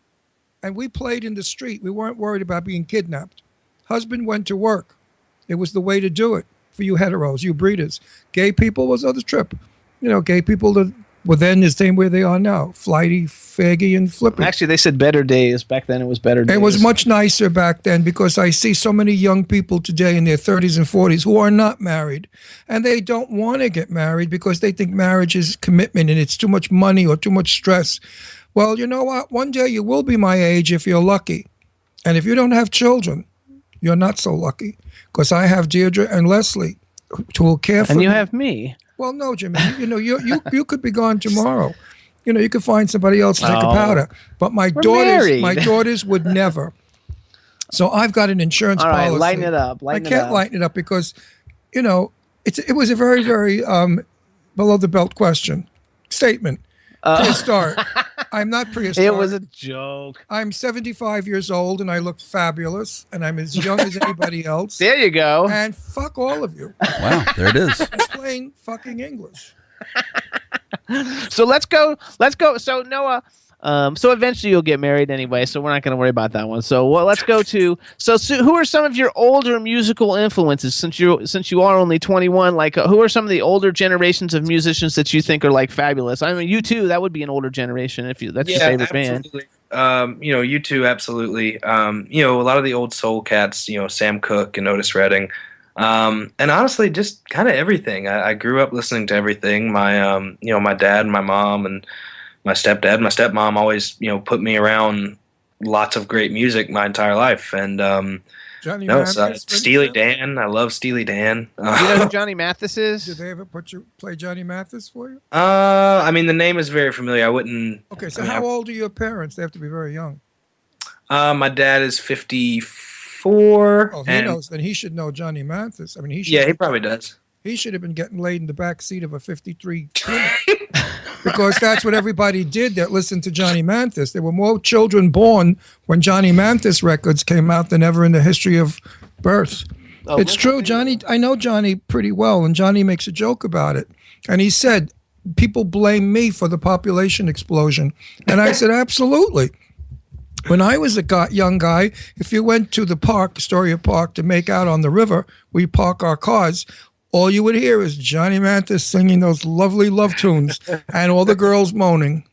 And we played in the street. We weren't worried about being kidnapped. Husband went to work. It was the way to do it for you heteros, you breeders. Gay people was on the trip. Gay people that were then the same way they are now. Flighty, faggy, and flippy. Actually, they said better days. Back then, it was better days. It was much nicer back then because I see so many young people today in their 30s and 40s who are not married. And they don't want to get married because they think marriage is commitment and it's too much money or too much stress. Well, you know what? One day you will be my age if you're lucky. And if you don't have children, you're not so lucky. Because I have Deirdre and Leslie who will care for And you me. have me. Well, no, Jimmy. You could be gone tomorrow. You could find somebody else to take a powder. But my daughters would never. So I've got an insurance All right, policy. lighten it up. I can't lighten it up because, it was a very, very below the belt statement. Prehistoric. I'm not prehistoric. It was a joke. I'm 75 years old and I look fabulous and I'm as young as anybody else. There you go. And fuck all of you. Wow, there it is. Explain fucking English. So let's go. So Noah, so eventually you'll get married anyway, so we're not going to worry about that one. So let's go to so who are some of your older musical influences since you are only 21? Like who are some of the older generations of musicians that you think are like fabulous? I mean, U2, that would be an older generation that's your favorite absolutely. Band. U2, absolutely. A lot of the old soul cats, Sam Cooke and Otis Redding. And honestly, just kind of everything. I grew up listening to everything. My, my dad, my mom, and my stepdad, my stepmom always, put me around lots of great music my entire life. And Steely Dan. I love Steely Dan. You know who Johnny Mathis is? Did they ever play Johnny Mathis for you? I mean, the name is very familiar. I wouldn't. Okay, so how old are your parents? They have to be very young. My dad is 54. Oh, he knows. Then he should know Johnny Mathis. I mean, he probably does. He should have been getting laid in the back seat of a 53 Plymouth. Because that's what everybody did that listened to Johnny Mathis. There were more children born when Johnny Mathis records came out than ever in the history of birth. Oh, it's true, Johnny. I know Johnny pretty well, and Johnny makes a joke about it. And he said, people blame me for the population explosion. And I said, absolutely. When I was a young guy, if you went to the park, Astoria Park, to make out on the river, we park our cars, all you would hear is Johnny Mathis singing those lovely love tunes and all the girls moaning.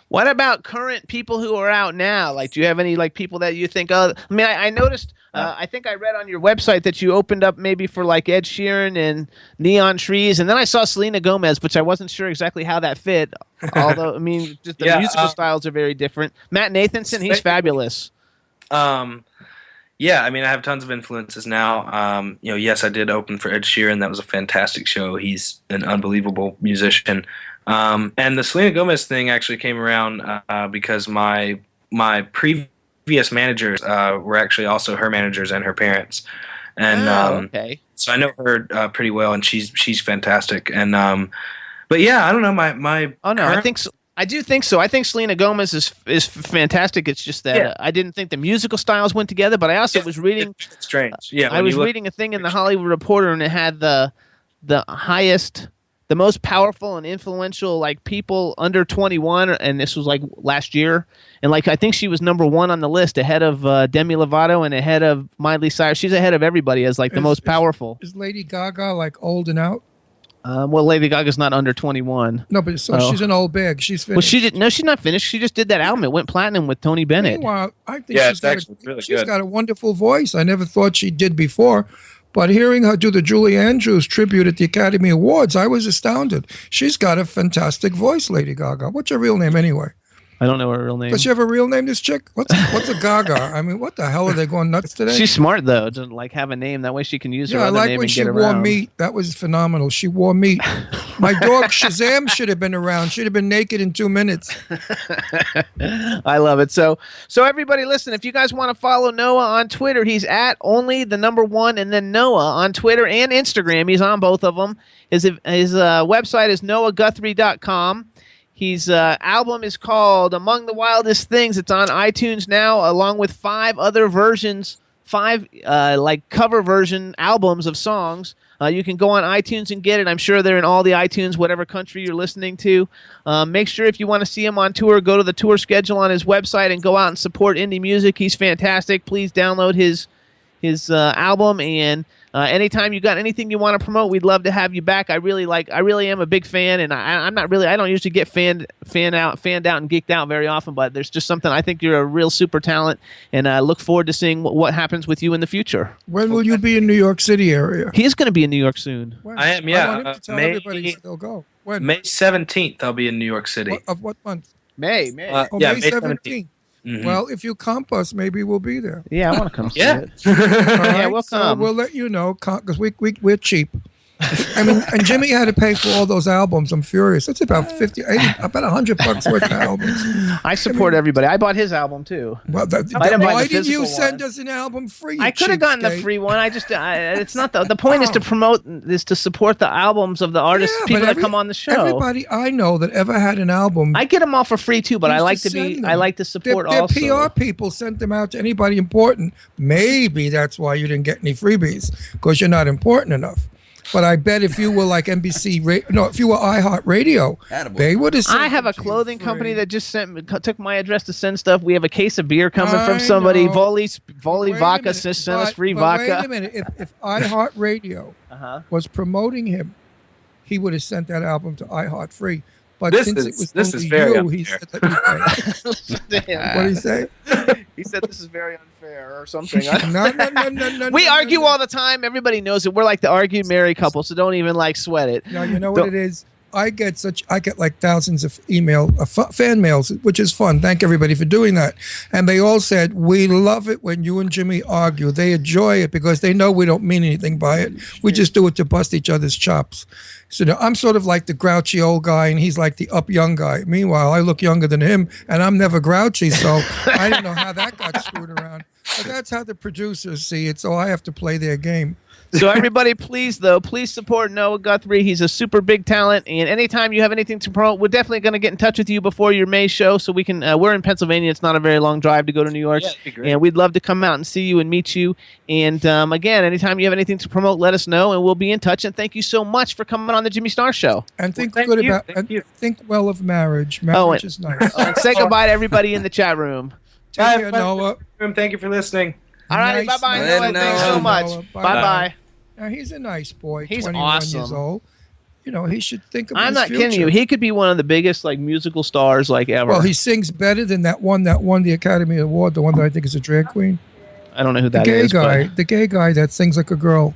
What about current people who are out now? Like, do you have any like people that you think? Oh, I mean, I noticed. I think I read on your website that you opened up maybe for like Ed Sheeran and Neon Trees, and then I saw Selena Gomez, which I wasn't sure exactly how that fit. Although, I mean, just the musical styles are very different. Matt Nathanson, he's fabulous. Yeah, I mean, I have tons of influences now. Yes, I did open for Ed Sheeran. That was a fantastic show. He's an unbelievable musician. And the Selena Gomez thing actually came around because my previous managers were actually also her managers and her parents. And okay. So I know her pretty well, and she's fantastic. And but yeah, I don't know. I think so. I do think so. I think Selena Gomez is fantastic. It's just that I didn't think the musical styles went together. But I also was reading. It's strange. Yeah, I was reading a thing in the Hollywood Reporter, and it had the highest, the most powerful and influential like people under 21, and this was like last year. And like I think she was number 1 on the list, ahead of Demi Lovato and ahead of Miley Cyrus. She's ahead of everybody as like the most powerful. Is Lady Gaga like old and out? Well, Lady Gaga's not under 21. No, but she's an old bag. She's finished. Well, she did. No, she's not finished. She just did that album. It went platinum with Tony Bennett. Meanwhile, I think she's got a wonderful voice. I never thought she did before, but hearing her do the Julie Andrews tribute at the Academy Awards, I was astounded. She's got a fantastic voice, Lady Gaga. What's her real name anyway? I don't know her real name. Does she have a real name, this chick? What's a Gaga? I mean, what the hell are they going nuts today? She's smart, though, to like have a name. That way she can use her other name and get around. I like when she wore meat. That was phenomenal. She wore meat. My dog Shazam should have been around. She'd have been naked in 2 minutes. I love it. So everybody listen, if you guys want to follow Noah on Twitter, he's at only the number 1 and then Noah on Twitter and Instagram. He's on both of them. His website is noahguthrie.com. His album is called Among the Wildest Things. It's on iTunes now, along with 5 other versions, 5 like cover version albums of songs. You can go on iTunes and get it. I'm sure they're in all the iTunes, whatever country you're listening to. Make sure if you want to see him on tour, go to the tour schedule on his website and go out and support indie music. He's fantastic. Please download his album, and anytime you got anything you want to promote, we'd love to have you back. I really am a big fan, and I don't usually get fanned out and geeked out very often, but there's just something. I think you're a real super talent, and I look forward to seeing what happens with you in the future. When will you be in New York City area? He's going to be in New York soon. When? I am, yeah. I want him to tell everybody they'll go. When? May 17th, I'll be in New York City. Of what month? May. May 17th. Mm-hmm. Well, if you comp us, maybe we'll be there. Yeah, I want to come see it. Right, we'll so come. We'll let you know because we're cheap. I mean, and Jimmy had to pay for all those albums. I'm furious. That's about $50, $80, about $100 worth of albums. I support everybody. I bought his album too. Well, why didn't you send us an album free? I could have gotten the free one. It's not the point is to promote, is to support the albums of the artists, people that come on the show. Everybody I know that ever had an album, I get them all for free too. But I like to support their also. PR people sent them out to anybody important. Maybe that's why you didn't get any freebies, because you're not important enough. But I bet if you were like NBC, if you were iHeartRadio, they would have sent I have a clothing company that just took my address to send stuff. We have a case of beer coming from somebody. Voli Vodka sent us free vodka. Wait a minute. If iHeartRadio was promoting him, he would have sent that album to iHeart free. But since it was only you, he said, let me pay. What did he say? He said this is very unfair or something. No. We argue all the time. Everybody knows it. We're like the argued married couple, so don't even sweat it. No, you know what it is? I get like thousands of fan mails, which is fun. Thank everybody for doing that. And they all said, we love it when you and Jimmy argue. They enjoy it because they know we don't mean anything by it. We just do it to bust each other's chops. So I'm sort of like the grouchy old guy, and he's like the up young guy. Meanwhile, I look younger than him, and I'm never grouchy, so I don't know how that got screwed around. But that's how the producers see it, so I have to play their game. So everybody, please support Noah Guthrie. He's a super big talent, and anytime you have anything to promote, we're definitely going to get in touch with you before your May show, so we can. We're in Pennsylvania. It's not a very long drive to go to New York, and we'd love to come out and see you and meet you. And again, anytime you have anything to promote, let us know, and we'll be in touch. And thank you so much for coming on the Jimmy Star Show. And think well of marriage. Marriage is nice. And say goodbye to everybody in the chat room. Take care, Noah. Thank you for listening. All right, bye-bye, Noah. Thanks so much. Bye-bye. Now, he's a nice boy. He's 21 years awesome. old. You know, he should think of I'm his not future. kidding you. He could be one of the biggest like musical stars like ever. Well, he sings better than that one that won the Academy Award, the one that I think is a drag queen. I don't know who The that gay is. guy. But... The gay guy that sings like a girl.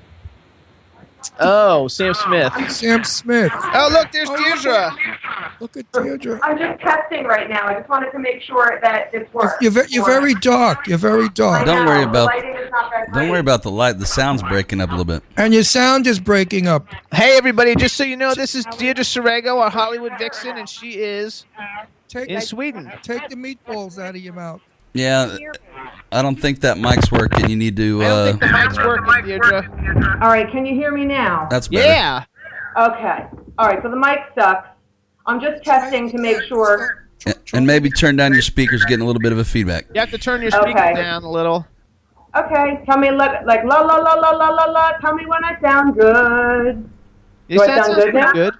Oh, Sam Smith. Sam Smith. Oh, look, there's Deirdre. Look at Deirdre. I'm just testing right now. I just wanted to make sure that this works. You're very dark. You're very dark. Don't worry The about lighting is not that don't worry great. about the light. The sound's breaking up a little bit. And your sound is breaking up. Hey, everybody, just so you know, this is Deirdre Sorego, our Hollywood vixen, and she is in Sweden. Take the meatballs out of your mouth. Yeah, I don't think that mic's working. You need to. I don't think the mic's working, Deirdre. All right, can you hear me now? That's better. Yeah. Okay. All right, so the mic sucks. I'm just testing to make sure. And maybe turn down your speakers, getting a little bit of a feedback. You have to turn your speaker Okay. down a little. Okay, tell me like la la la la la la la. Tell me when I sound good. You Do I sound sound good pretty now? good.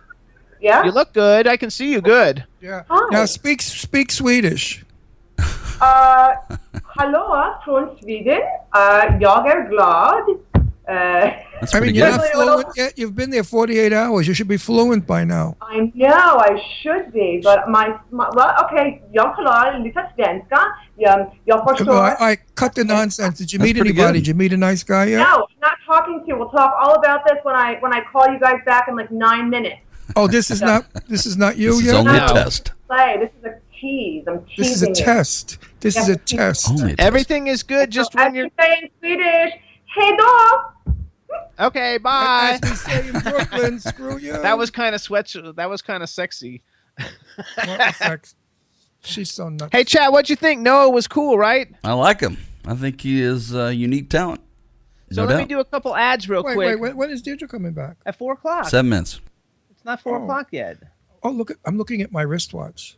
Yeah. You look good. I can see you good. Yeah. Hi. Now speak Swedish. Hallå från Sweden. Jag är glad. That's I pretty mean, you're good. not fluent yet. You've been there 48 hours. You should be fluent by now. I know I should be, but well, okay, jag klarar lite svenska. Jag förstår. I cut the nonsense. Did you That's meet pretty anybody? good. Did you meet a nice guy yet? No, I'm not talking to you. We'll talk all about this when I call you guys back in like 9 minutes. Oh, this is not you This is yet? only a No. test. Play. This is a tease. I'm teasing This is a you. test. This is a test. Only a test. Everything is good just As when you're... you say in Swedish, hej då. Okay, bye. As we say in Brooklyn, screw you. That was kind of That was kind of sexy. What the sex? She's so nuts. Hey, Chad, what'd you think? Noah was cool, right? I like him. I think he is unique talent. So No let me doubt. do a couple ads real quick. Wait. When is Deirdre coming back? At 4 o'clock. 7 minutes. It's not 4 Oh. o'clock yet. Oh, look! I'm looking at my wristwatch.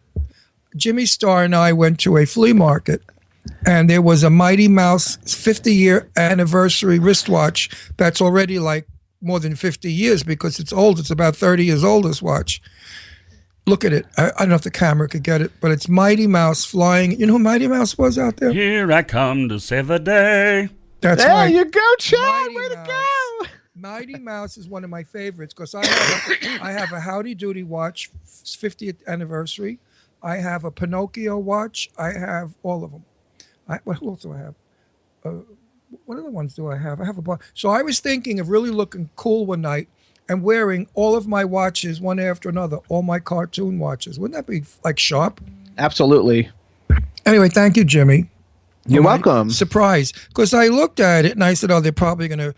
Jimmy Starr and I went to a flea market, and there was a Mighty Mouse 50-year anniversary wristwatch that's already like more than 50 years because it's old. It's about 30 years old, this watch. Look at it. I don't know if the camera could get it, but it's Mighty Mouse flying. You know who Mighty Mouse was out there? Here I come to save the day. That's There right. you go, Chad. Mighty Way to Mouse. go. Mighty Mouse is one of my favorites because I have a Howdy Doody watch, 50th anniversary. I have a Pinocchio watch. I have all of them. What else do I have? What other ones do I have? I have a bunch. So I was thinking of really looking cool one night and wearing all of my watches one after another, all my cartoon watches. Wouldn't that be like sharp? Absolutely. Anyway, thank you, Jimmy. You're My welcome. Surprise. Because I looked at it and I said, oh, they're probably going to,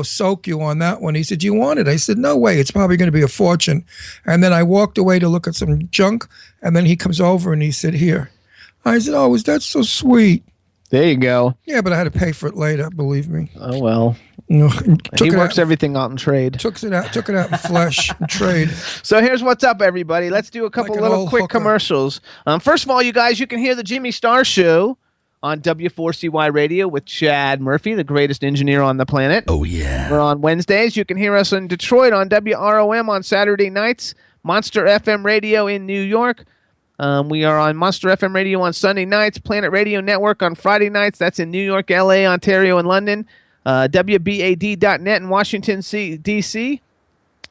soak you on that one. He said, do you want it? I said, no way. It's probably going to be a fortune. And then I walked away to look at some junk. And then he comes over and he said, here. I said, oh, is that so sweet? There you go. Yeah, but I had to pay for it later, believe me. Oh, well. No, He works everything out in trade. Took it out in flesh and trade. So here's what's up, everybody. Let's do a couple Like an little old quick hooker. commercials. First of all, you guys, you can hear the Jimmy Star Show on W4CY Radio with Chad Murphy, the greatest engineer on the planet. Oh, yeah. We're on Wednesdays. You can hear us in Detroit on WROM on Saturday nights, Monster FM Radio in New York. We are on Monster FM Radio on Sunday nights, Planet Radio Network on Friday nights. That's in New York, LA, Ontario, and London. WBAD.net in Washington, D.C.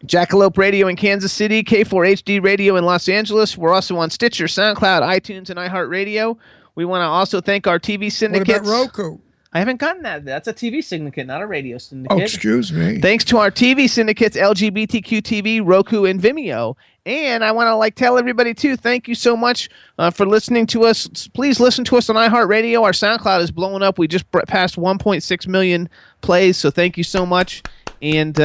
Jackalope Radio in Kansas City, K4HD Radio in Los Angeles. We're also on Stitcher, SoundCloud, iTunes, and iHeartRadio. We want to also thank our TV What syndicates. about Roku? I haven't gotten that. That's a TV syndicate, not a radio syndicate. Oh, excuse me. Thanks to our TV syndicates, LGBTQ TV, Roku, and Vimeo. And I want to tell everybody too, thank you so much for listening to us. Please listen to us on iHeartRadio. Our SoundCloud is blowing up. We just passed 1.6 million plays, so thank you so much. And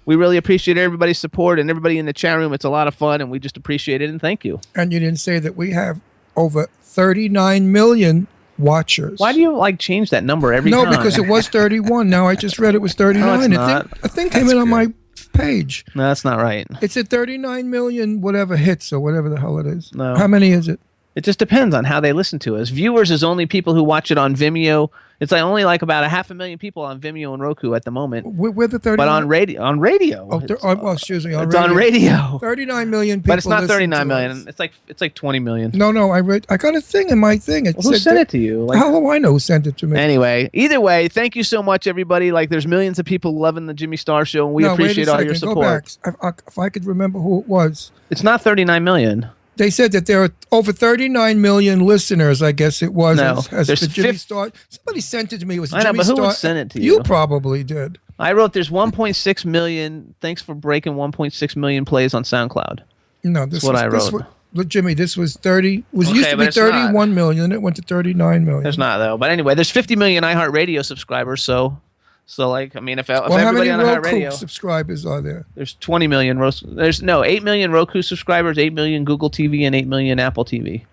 we really appreciate everybody's support and everybody in the chat room. It's a lot of fun, and we just appreciate it, and thank you. And you didn't say that we have over 39 million watchers. Why do you change that number every time? No, because it was 31. Now I just read it was 39. No, it's A thing came in on my page. No, that's not right. It's at 39 million whatever hits or whatever the hell it is. No. How many is it? It just depends on how they listen to us. Viewers is only people who watch it on Vimeo. It's like only like about 500,000 people on Vimeo and Roku at the moment. We're the 39. But on radio. Well, excuse me. It's on radio. 39 million people. But it's not listen 39 to million. us. It's like 20 million. No. I got a thing in my thing. It Who sent it to you? How do I know who sent it to me? Anyway, either way, thank you so much, everybody. Like, there's millions of people loving the Jimmy Star Show, and we appreciate all your support. Go back. If I could remember who it was. It's not 39 million. They said that there are over 39 million listeners, I guess it was. No, as there's the Jimmy Star. Somebody sent it to me. It was I know, Jimmy but who Star. would send it to you? You probably did. I wrote there's 1.6 million. Thanks for breaking 1.6 million plays on SoundCloud. No, That's what I wrote. Look, Jimmy, this was 30. Used to be 31 million. Then it went to 39 million. There's not though. But anyway, there's 50 million iHeartRadio subscribers. So like, I mean, if how everybody many on Roku iHeartRadio subscribers are there? There's 20 million. There's 8 million Roku subscribers, 8 million Google TV, and 8 million Apple TV.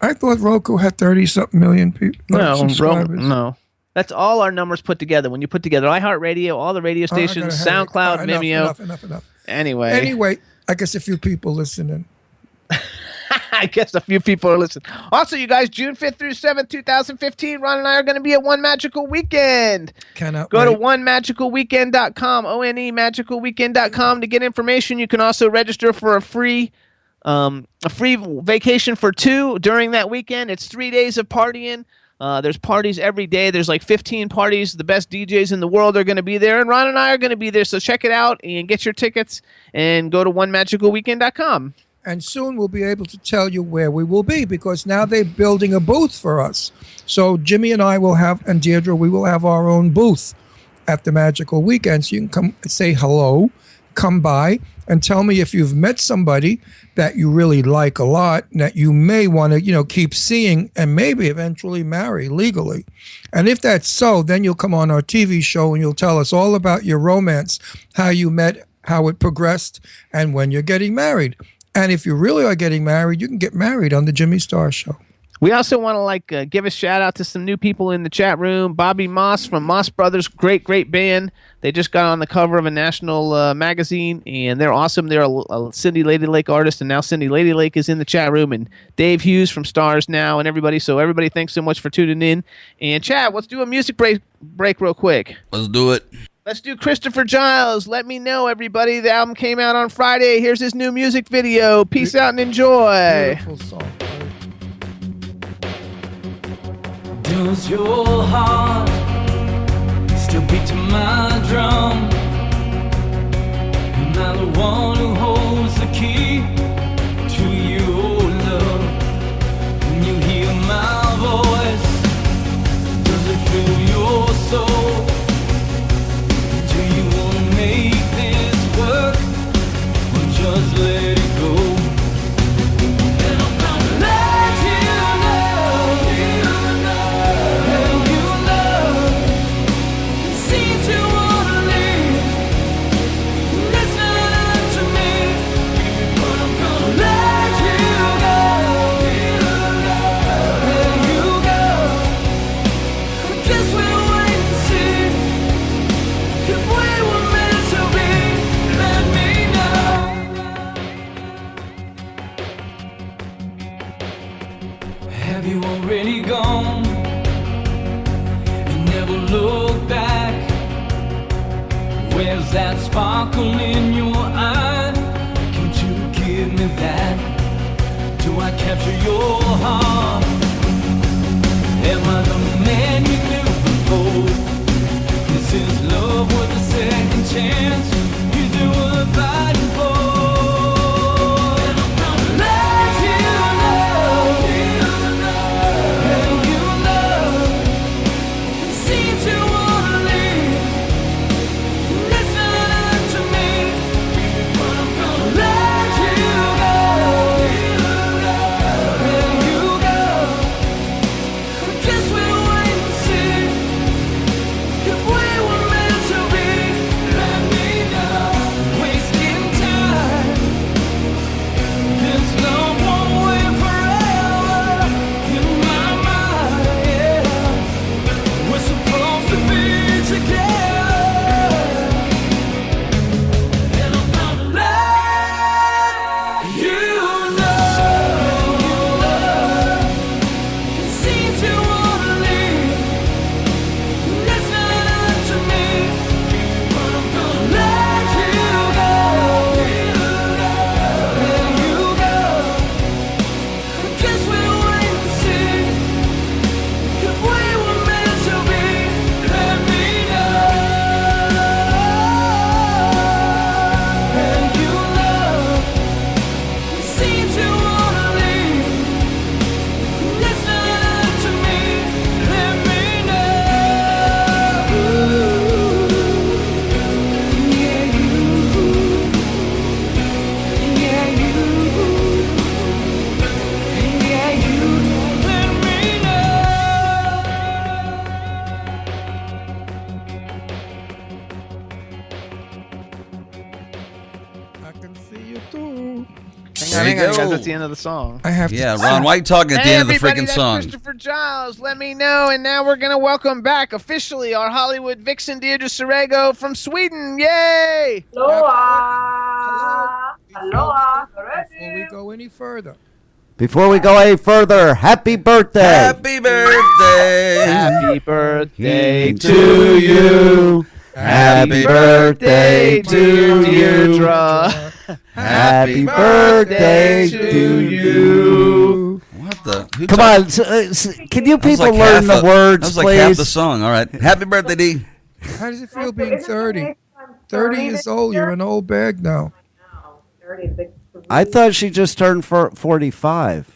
I thought Roku had 30-something million people. No. That's all our numbers put together. When you put together iHeartRadio, all the radio stations, SoundCloud, Vimeo. Enough. Anyway, I guess a few people listening. I guess a few people are listening. Also, you guys, June 5th through 7th, 2015, Ron and I are going to be at One Magical Weekend. Go to onemagicalweekend.com, ONE-magicalweekend.com to get information. You can also register for a free vacation for 2 during that weekend. It's 3 days of partying. There's parties every day. There's like 15 parties. The best DJs in the world are going to be there, and Ron and I are going to be there. So check it out and get your tickets and go to onemagicalweekend.com. And soon we'll be able to tell you where we will be, because now they're building a booth for us. So Jimmy and I will have, and Deirdre, we will have our own booth at the Magical Weekend. So you can come say hello, come by, and tell me if you've met somebody that you really like a lot and that you may want to, keep seeing and maybe eventually marry legally. And if that's so, then you'll come on our TV show and you'll tell us all about your romance, how you met, how it progressed, and when you're getting married. And if you really are getting married, you can get married on the Jimmy Star Show. We also want to give a shout out to some new people in the chat room. Bobby Moss from Moss Brothers, great band. They just got on the cover of a national magazine, and they're awesome. They're a Cindy Lady Lake artist, and now Cindy Lady Lake is in the chat room. And Dave Hughes from Stars Now, and everybody. So everybody, thanks so much for tuning in. And Chad, let's do a music break real quick. Let's do it. Let's do Christopher Giles. Let Me Know, everybody. The album came out on Friday. Here's his new music video. Peace out and enjoy. Beautiful song. Does your heart still beat to my drum? Am I the one who holds the key to your love? When you hear my voice, does it fill your soul? Do you want to make this work, or just let it go? And I'm gonna let you know, and you know, seem to wanna leave. Listen to me, but I'm gonna let you go, and you go. I guess we'll wait and see if we were meant to be. Let me know. Have you already gone and never looked back? Where's that sparkle in your eye? Can't you give me that? Do I capture your heart? Am I the man you knew before? This is love with a second chance. Is it worth fighting for? And I'm gonna let you know, and you know, seem to wanna leave. Listen to me, but I'm gonna let you go, and you go. I guess we'll wait and see if we were meant to be. Let me know. I can see you too. Hang on, go. guys. That's the end of the song. I have Yeah, to. Ron, why you talking at the Hey, end of the everybody, freaking that's song? Christopher Giles. Let me know. And now we're going to welcome back officially our Hollywood vixen, Deirdre Sorego from Sweden. Yay! Aloha. Aloha. Before we go any further. Before we go any further, happy birthday! Happy birthday! Happy birthday to you. Happy birthday to you. Deirdre. Happy birthday to you. What the? Who Come talk- on, can you That was people like learn half the words, That was like half the please? song. All right. Happy birthday, D. How does it feel being 30? 30 years old. You're an old bag now. 30 is big. I thought she just turned 45.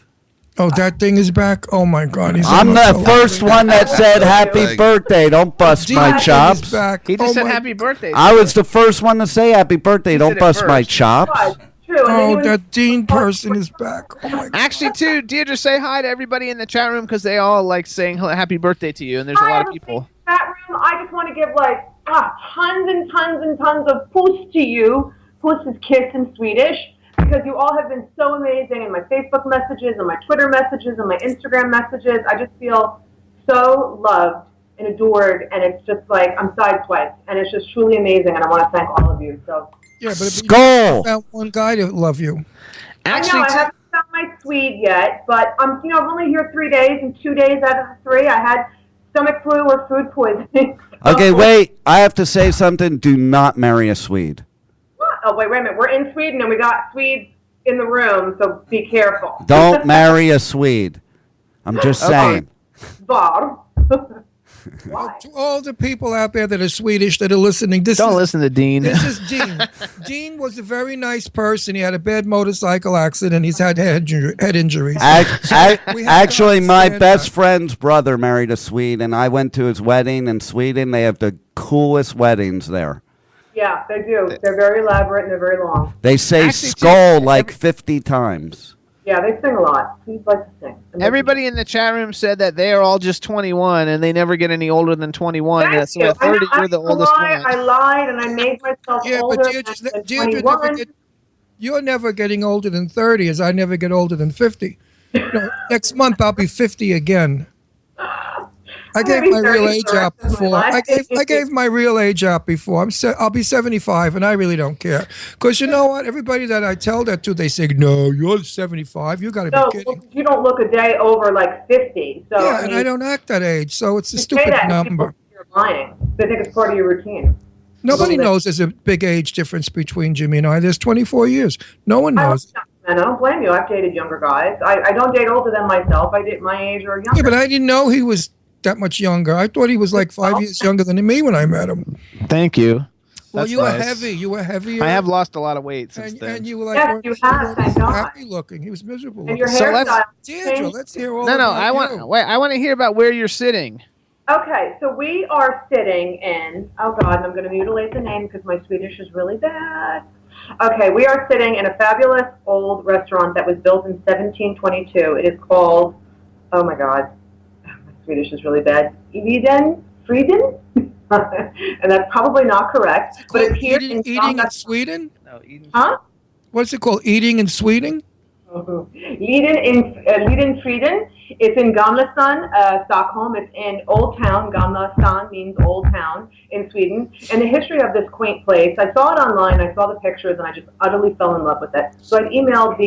Oh, that thing is back? Oh, my God. I'm the first one that said happy Like- birthday. Don't bust my chops. Back. He just Oh, said my- happy birthday. I was the first one to say happy birthday. said Don't it bust my first. chops. True. And then Oh, you was- that Dean person is back. Oh, my God. Actually, too, Deirdre, say hi to everybody in the chat room because they all like saying happy birthday to you, and there's a lot of people. Chat room, I just want to give like tons and tons and tons of puss to you. Puss is kiss in Swedish. Because you all have been so amazing in my Facebook messages and my Twitter messages and my Instagram messages. I just feel so loved and adored, and it's just like I'm sideswiped, and it's just truly amazing, and I want to thank all of you. So Yeah, but if you Skull. found one guy to love you. Actually, I know I haven't found my Swede yet, but I'm only here 3 days, and 2 days out of the 3 I had stomach flu or food poisoning. Okay, wait. I have to say something. Do not marry a Swede. Oh, wait a minute. We're in Sweden, and we got Swedes in the room, so be careful. Don't marry a Swede. I'm just saying. Var. Why? To all the people out there that are Swedish that are listening, this don't is listen to Dean. This is Dean. Dean was a very nice person. He had a bad motorcycle accident. He's had head injuries. We have Actually, to my understand best that. friend's brother married a Swede, and I went to his wedding in Sweden. They have the coolest weddings there. Yeah, they do. They're very elaborate, and they're very long. They say Actually, skull like 50 times. Yeah, they sing a lot. Swedes like to sing. And they- Everybody in the chat room said that they are all just 21 and they never get any older than 21. Thank So you. at 30, I you're the know, oldest I one. I lied, and I made myself Yeah, older but Deirdre than never 21. you're never getting older than 30, as I never get older than 50. Next month I'll be 50 again. I gave my real age out before. I gave my real age out before. I'll be 75, and I really don't care. Because you know what? Everybody that I tell that to, they say, "No, you're 75. You got to No, be kidding." you don't look a day over like 50. So Yeah, and I don't act that age, so it's a you say stupid that, and number. people think you're lying. They think it's part of your routine. Nobody knows there's a big age difference between Jimmy and I. There's 24 years. No one knows. And I don't blame you. I've dated younger guys. I don't date older than myself. I date my age or younger. Yeah, but I didn't know he was that much younger. I thought he was like 5 years younger than me when I met him. Thank you. Well, That's you were nice. heavy. You were heavier. I have lost a lot of weight since And, then. and you were like, Yes, weren't you have, thank God. happy looking. He was miserable. And your looking. So let's- hairstyle. Deirdre, changed. let's hear all No, about I want you. wait. I want to hear about where you're sitting. Okay, so we are sitting in, oh God, and I'm going to mutilate the name because my Swedish is really bad. Okay, we are sitting in a fabulous old restaurant that was built in 1722. It is called, oh my God, my Swedish is really bad, Frieden? And that's probably not correct, but it's here eating, in eating in Sweden? No, Eden. Huh? What's it called? Eating in Sweden? Liden Frieden. It's in Gamla Stan, Stockholm. It's in Old Town. Gamla Stan means Old Town in Sweden. And the history of this quaint place, I saw it online, I saw the pictures, and I just utterly fell in love with it. So I emailed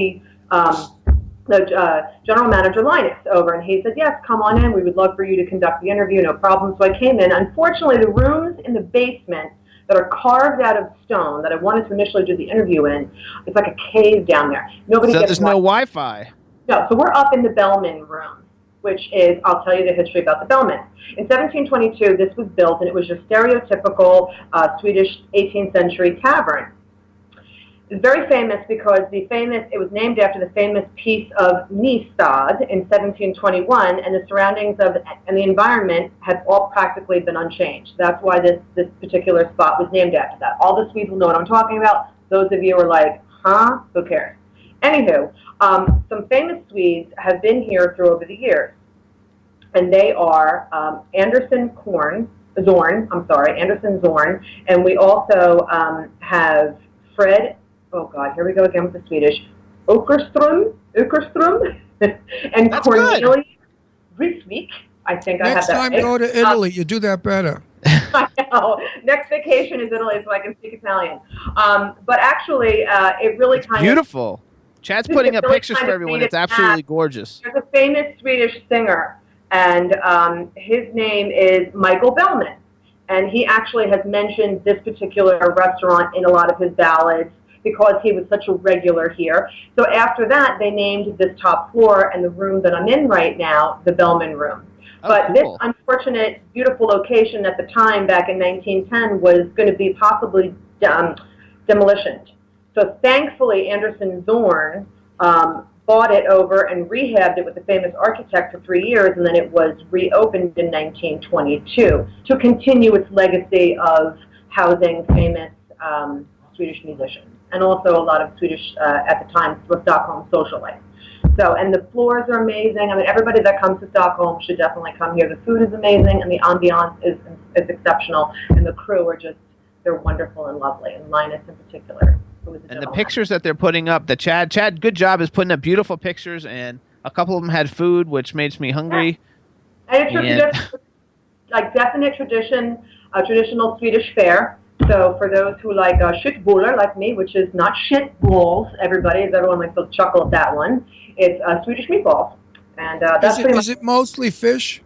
the general manager, Linus, over, and he said, yes, come on in. We would love for you to conduct the interview, no problem. So I came in. Unfortunately, the rooms in the basement that are carved out of stone that I wanted to initially do the interview in, it's like a cave down there. Nobody So gets there's no Wi-Fi. No, so we're up in the Bellman room, which is, I'll tell you the history about the Bellman. In 1722, this was built, and it was your stereotypical Swedish 18th century tavern. It's very famous because it was named after the famous piece of Nystad in 1721, and the surroundings and the environment have all practically been unchanged. That's why this particular spot was named after that. All the Swedes will know what I'm talking about. Those of you are like, huh? Who cares? Anywho, some famous Swedes have been here through over the years, and they are Anderson Zorn, and we also have Fred oh God, here we go again with the Swedish, Åkerström, and That's Cornelia Rizvik. I think I have Next that time, right. go to Italy. You do that better. I know. Next vacation is Italy, so I can speak Italian. But actually, it really kind Beautiful. Chad's putting up really pictures kind for of everyone. made It's it absolutely happen. gorgeous. There's a famous Swedish singer, and his name is Michael Bellman. And he actually has mentioned this particular restaurant in a lot of his ballads because he was such a regular here. So after that, they named this top floor and the room that I'm in right now, the Bellman Room. Oh, But cool. this unfortunate, beautiful location at the time, back in 1910, was going to be possibly demolitioned. So thankfully, Anderson Zorn bought it over and rehabbed it with the famous architect for 3 years, and then it was reopened in 1922 to continue its legacy of housing famous Swedish musicians, and also a lot of Swedish, at the time, Stockholm socialites. So, and the floors are amazing. I mean, everybody that comes to Stockholm should definitely come here. The food is amazing, and the ambiance is exceptional, and the crew are just, they're wonderful and lovely, and Linus in particular. And the pictures that they're putting up, Chad, good job, is putting up beautiful pictures, and a couple of them had food, which makes me hungry. And it's like definite tradition, traditional Swedish fare. So for those who like shitbullar, like me, which is not shit balls, everyone likes to chuckle at that one. It's Swedish meatballs, and that's Is it mostly fish?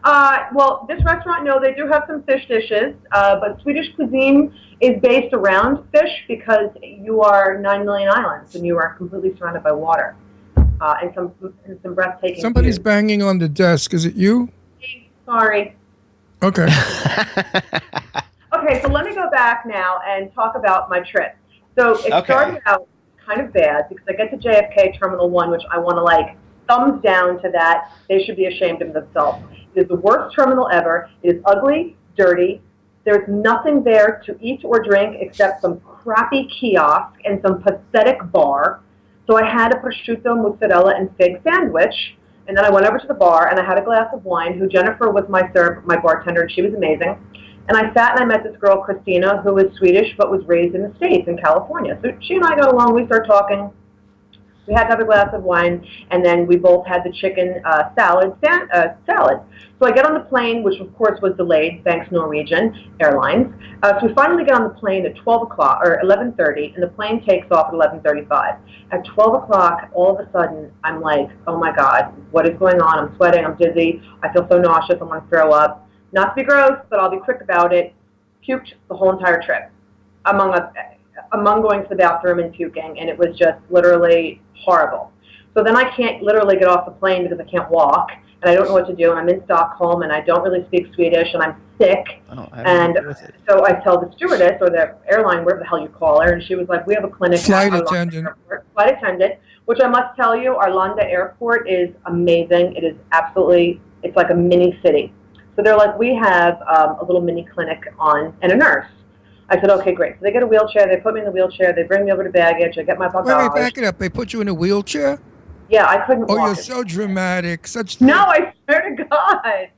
Well, this restaurant, no, they do have some fish dishes, but Swedish cuisine is based around fish because you are 9 million islands and you are completely surrounded by water, and some breathtaking. Somebody's views. banging on the desk. Is it you? Sorry. Okay. Okay, so let me go back now and talk about my trip. So it started out kind of bad because I get to JFK Terminal 1, which I want to like thumbs down to that. They should be ashamed of themselves. It is the worst terminal ever. It is ugly, dirty. There's nothing there to eat or drink except some crappy kiosk and some pathetic bar. So I had a prosciutto, mozzarella, and fig sandwich. And then I went over to the bar and I had a glass of wine, who Jennifer was my bartender, and she was amazing. And I sat and I met this girl, Christina, who was Swedish but was raised in the States, in California. So she and I got along. We started talking. We had to have a glass of wine, and then we both had the chicken salad. So I get on the plane, which of course was delayed, thanks Norwegian Airlines. So we finally get on the plane at 12 o'clock, or 11:30, and the plane takes off at 11:35. At 12 o'clock, all of a sudden, I'm like, oh my God, what is going on? I'm sweating, I'm dizzy, I feel so nauseous, I want to throw up. Not to be gross, but I'll be quick about it. Puked the whole entire trip, among going to the bathroom and puking, and it was just literally horrible. So then I can't literally get off the plane because I can't walk, and I don't know what to do, and I'm in Stockholm, and I don't really speak Swedish, and I'm sick. And so I tell the stewardess, or the airline, whatever the hell you call her, and she was like, we have a clinic. Flight at attendant. Flight attendant, which I must tell you, Arlanda Airport is amazing. It is absolutely, it's like a mini city. So they're like, we have a little mini clinic on, and a nurse. I said, okay, great. So they get a wheelchair, they put me in the wheelchair, they bring me over to baggage, I get my bagage. Wait, back it up. They put you in a wheelchair? Yeah, I couldn't Oh, walk. you're so dramatic. No, I swear to God.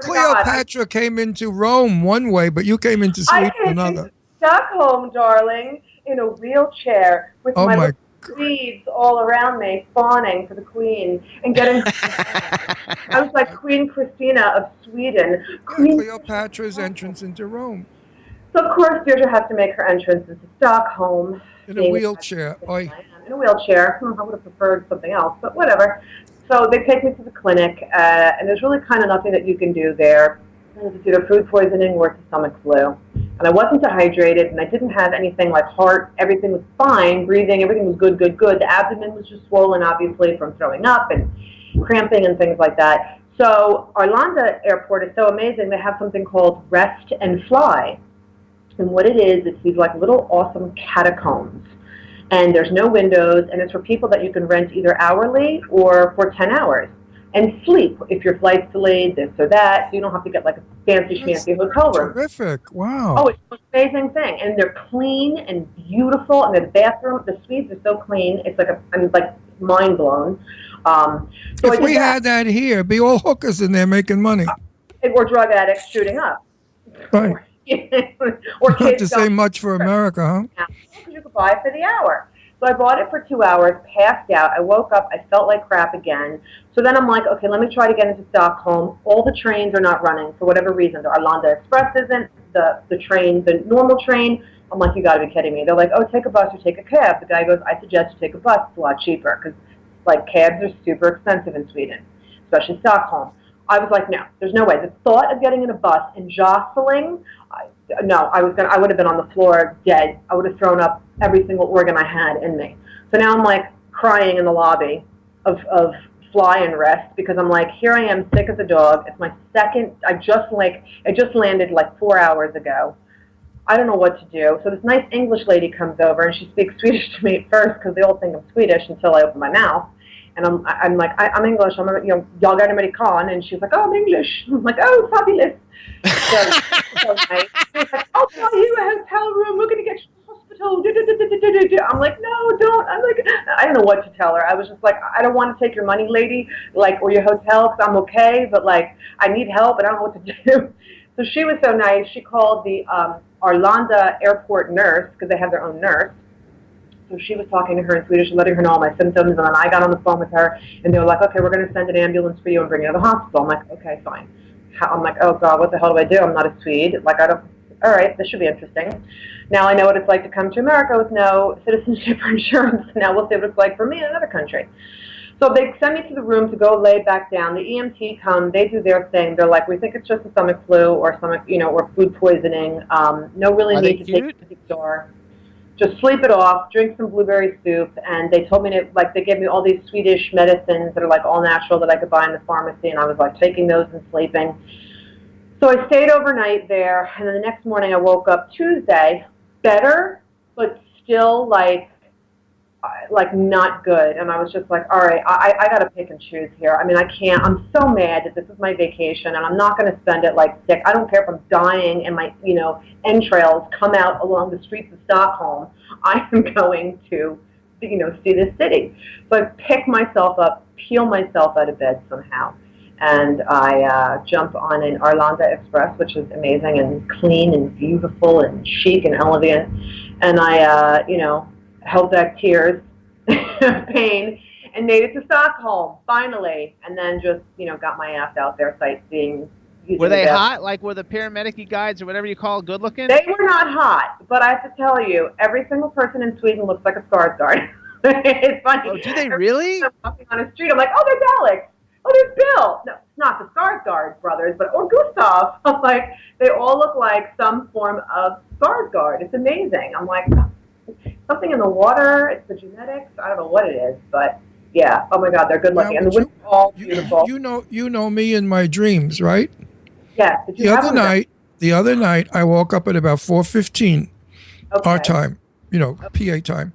Cleopatra came into Rome one way, but you came into Sweden I came another. to Stockholm, darling, in a wheelchair with Oh my my little sleeves all around me, fawning for the Queen, and getting. I was like Queen Christina of Sweden. Queen Cleopatra's entrance into Rome. So of course Deirdre has to make her entrance into Stockholm. In a wheelchair. Oi. In a wheelchair. I would have preferred something else, but whatever. So they take me to the clinic, and there's really kind of nothing that you can do there. It's either food poisoning or it's a stomach flu. And I wasn't dehydrated, and I didn't have anything like heart. Everything was fine. Breathing, everything was good. The abdomen was just swollen, obviously, from throwing up and cramping and things like that. So Arlanda Airport is so amazing. They have something called Rest and Fly. And what it is, it's these like little awesome catacombs. And there's no windows, and it's for people that you can rent either hourly or for 10 hours. And sleep if your flight's delayed, this or that. So you don't have to get like a fancy schmancy hotel room. Terrific. Wow. Oh, it's an amazing thing. And they're clean and beautiful, and the bathroom, the suites are so clean. It's like I'm like mind blown. So if we had that here, be all hookers in there making money. Or drug addicts shooting up. Right. Or Not kids to say don't much for America, huh? because you could buy it for the hour. So I bought it for 2 hours, passed out. I woke up. I felt like crap again. So then I'm like, okay, let me try to get into Stockholm. All the trains are not running for whatever reason. The Arlanda Express isn't. The train, the normal train. I'm like, you got to be kidding me. They're like, oh, take a bus or take a cab. The guy goes, I suggest you take a bus. It's a lot cheaper because like cabs are super expensive in Sweden, especially Stockholm. I was like, no, there's no way. The thought of getting in a bus and jostling, I would have been on the floor dead. I would have thrown up every single organ I had in me. So now I'm like crying in the lobby of Fly and Rest because I'm like, here I am, sick as a dog. It's my second. I just landed like 4 hours ago. I don't know what to do. So this nice English lady comes over and she speaks Swedish to me at first because they all think I'm Swedish until I open my mouth. And I'm like, I'm English. I'm, jag är amerikan. And she's like, oh, I'm English. I'm like, oh, fabulous. So nice. She's like, I'll buy you a hotel room. We're going to get you to the hospital. I'm like, no, don't. I'm like, I don't know what to tell her. I was just like, I don't want to take your money, lady, like, or your hotel, because I'm okay, but like, I need help and I don't know what to do. So she was so nice. She called the Arlanda airport nurse because they have their own nurse. So she was talking to her in Swedish and letting her know all my symptoms, and then I got on the phone with her, and they were like, okay, we're going to send an ambulance for you and bring you to the hospital. I'm like, okay, fine. I'm like, oh, God, what the hell do I do? I'm not a Swede. Like, all right, this should be interesting. Now I know what it's like to come to America with no citizenship or insurance. Now we'll see what it's like for me in another country. So they send me to the room to go lay back down. The EMT come, they do their thing. They're like, we think it's just a stomach flu or stomach, or food poisoning. No really Are need to take it to the door. Just sleep it off, drink some blueberry soup, and they told me they gave me all these Swedish medicines that are like all natural that I could buy in the pharmacy, and I was like taking those and sleeping. So I stayed overnight there, and then the next morning I woke up Tuesday, better, but still like not good, and I was just like, all right, I got to pick and choose here. I mean, I can't. I'm so mad that this is my vacation, and I'm not going to spend it like sick. I don't care if I'm dying and my entrails come out along the streets of Stockholm. I am going to see this city. So I pick myself up, peel myself out of bed somehow, and I jump on an Arlanda Express, which is amazing and clean and beautiful and chic and elegant, and I held back tears, pain, and made it to Stockholm, finally. And then just, got my ass out there sightseeing. Were they hot? Like, were the paramedic guides or whatever you call good looking? They were not hot, but I have to tell you, every single person in Sweden looks like a Skarsgård. It's funny. Oh, do they really? I'm walking on a street, I'm like, oh, there's Alex. Oh, there's Bill. No, it's not the Skarsgård brothers, or Gustav. I'm like, they all look like some form of Skarsgård. It's amazing. I'm like, something in the water, it's the genetics, I don't know what it is, but yeah, oh my God, they're good looking. Now, and the women's all beautiful. You know me in my dreams, right? Yes. The other night, I woke up at about 4:15 our time, PA time,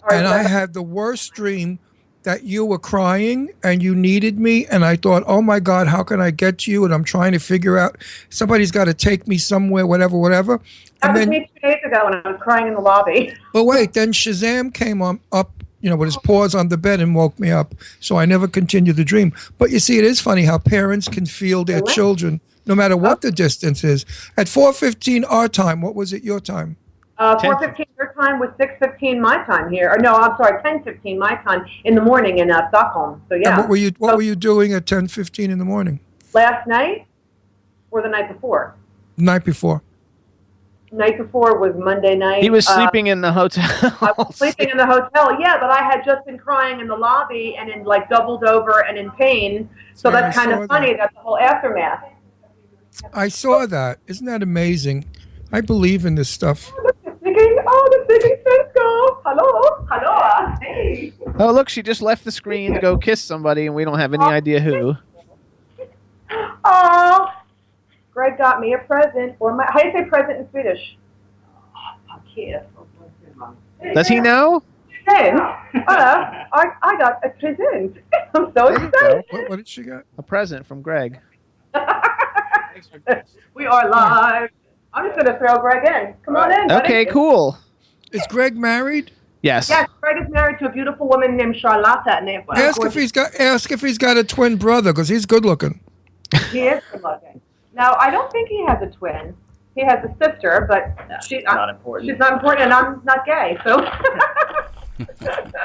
and I had the worst dream that you were crying and you needed me, and I thought, oh my God, how can I get to you? And I'm trying to figure out, somebody's got to take me somewhere, whatever. That was me 2 days ago when I was crying in the lobby. But wait, then Shazam came up, with his paws on the bed and woke me up. So I never continued the dream. But you see, it is funny how parents can feel their children, no matter what the distance is. At 4:15 our time, what was it your time? 4:15 your time was 6:15 my time here. Or no, I'm sorry, 10:15 my time in the morning in Stockholm. So yeah. And what were you doing at 10:15 in the morning? Last night or the night before? The night before. Night before was Monday night. He was sleeping in the hotel. I was sleeping in the hotel, yeah, but I had just been crying in the lobby and in doubled over and in pain. So Yeah, that's I kind saw of funny. That's the whole aftermath. I saw that. Isn't that amazing? I believe in this stuff. The singing Cisco. Hello. Hey. Oh, look, she just left the screen to go kiss somebody, and we don't have any idea who. Oh, Greg got me a present. How do you say present in Swedish? Does he know? Present. I got a present. I'm so excited. What did she get? A present from Greg. We are live. I'm just going to throw Greg in. Come on in. buddy. Okay, cool. Is Greg married? Yes. Yes, Greg is married to a beautiful woman named Charlotte. Ask if he's got a twin brother, because he's good looking. He is good looking. Now, I don't think he has a twin. He has a sister, but she's not important. She's not important, and I'm not gay, so.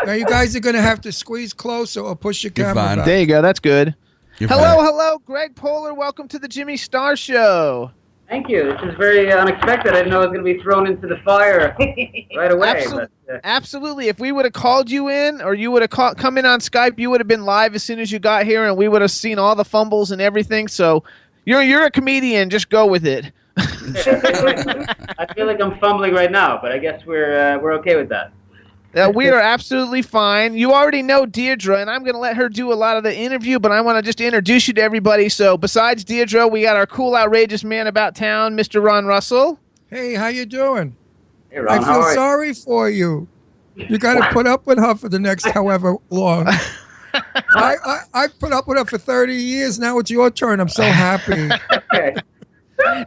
Now you guys are going to have to squeeze closer or push your camera back. There you go. That's good. You're hello, fine. hello, Greg Poehler. Welcome to the Jimmy Star Show. Thank you. This is very unexpected. I didn't know I was going to be thrown into the fire right away. Absolutely. If we would have called you in, or you would have come in on Skype, you would have been live as soon as you got here, and we would have seen all the fumbles and everything. So you're a comedian. Just go with it. I feel like I'm fumbling right now, but I guess we're okay with that. We are absolutely fine. You already know Deirdre, and I'm going to let her do a lot of the interview, but I want to just introduce you to everybody. So besides Deirdre, we got our cool, outrageous man about town, Mr. Ron Russell. Hey, how you doing? Hey, Ron, I feel sorry for you. You got to put up with her for the next however long. I put up with her for 30 years. Now it's your turn. I'm so happy. Okay.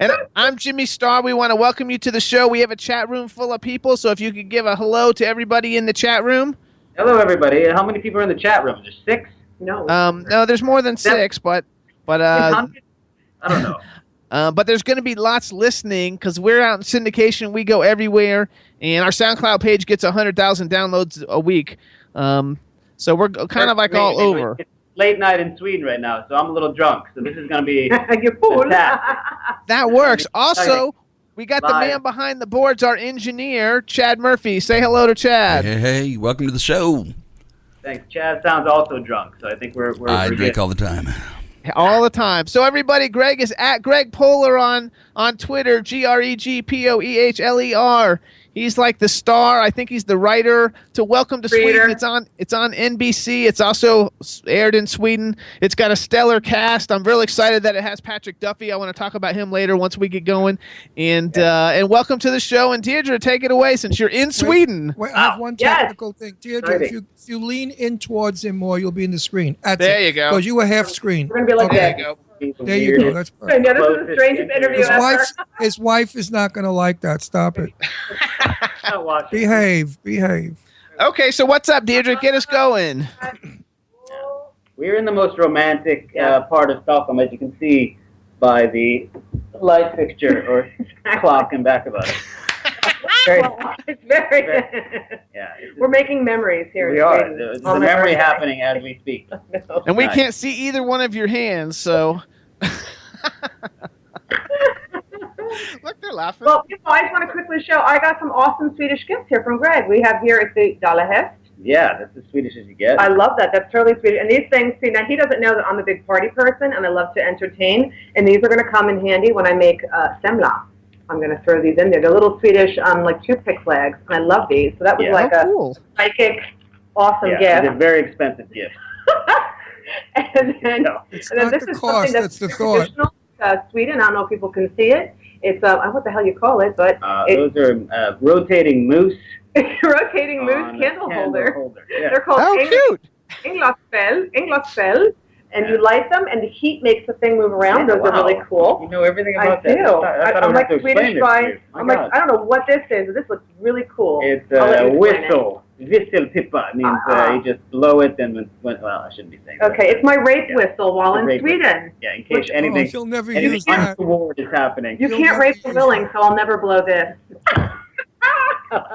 And I'm Jimmy Star. We want to welcome you to the show. We have a chat room full of people, so if you could give a hello to everybody in the chat room. Hello, everybody. How many people are in the chat room? Just 6? No. No, there's more than 6, but I don't know. but there's going to be lots listening because we're out in syndication. We go everywhere, and our SoundCloud page gets 100,000 downloads a week. So we're kind of like all over. It's late night in Sweden right now, so I'm a little drunk. So this is going to be you fool. That works. Also, we got the man behind the boards, our engineer, Chad Murphy. Say hello to Chad. Hey, welcome to the show. Thanks. Chad sounds also drunk, so I think we're I drink good. all the time. All the time. So everybody, Greg is at Greg Poehler on Twitter, GregPoehler. He's like the star. I think he's the writer to Welcome to Sweden. It's on NBC. It's also aired in Sweden. It's got a stellar cast. I'm really excited that it has Patrick Duffy. I want to talk about him later once we get going. And welcome to the show. And Deirdre, take it away since you're in Sweden. Wait, I have one technical thing. Deirdre, if you lean in towards him more, you'll be in the screen. There you go. Because you were half screen. We're going to be like There you go. There you go. That's perfect. Yeah, this is the strangest interview ever. His wife is not going to like that. Stop it. Behave. Okay, so what's up, Deirdre? Get us going. We're in the most romantic part of Stockholm, as you can see by the light fixture or clock in back of us. It's very. We're making memories here. We are. There's a memory happening as we speak. And we can't see either one of your hands, so. Look, they're laughing. Well, I just want to quickly show. I got some awesome Swedish gifts here from Greg. We have here it's the Dalahest. Yeah, that's as Swedish as you get. I love that. That's totally Swedish. And these things, see, now he doesn't know that I'm a big party person and I love to entertain. And these are going to come in handy when I make semla. I'm going to throw these in there. They're little Swedish, like toothpick flags. And I love these. So that was cool. Psychic, awesome gift. It's a very expensive gift. and then It's and then not this the is cost, something that's the traditional, Sweden. I don't know if people can see it. It's what the hell you call it, but those are rotating moose. Rotating moose candle holder. Yeah. They're called cute. Inglasspel, and you light them, and the heat makes the thing move around. Those are really cool. You know everything about I that. do. I'm like to Swedish guy. I'm like, I don't know what this is, but this looks really cool. It's a whistle. Visselpipa means you just blow it and well, I shouldn't be saying that. Okay, it's my rape whistle while in Sweden. Yeah, in case anything you'll never use that. untoward is happening. You can't rape the willing, so I'll never blow this.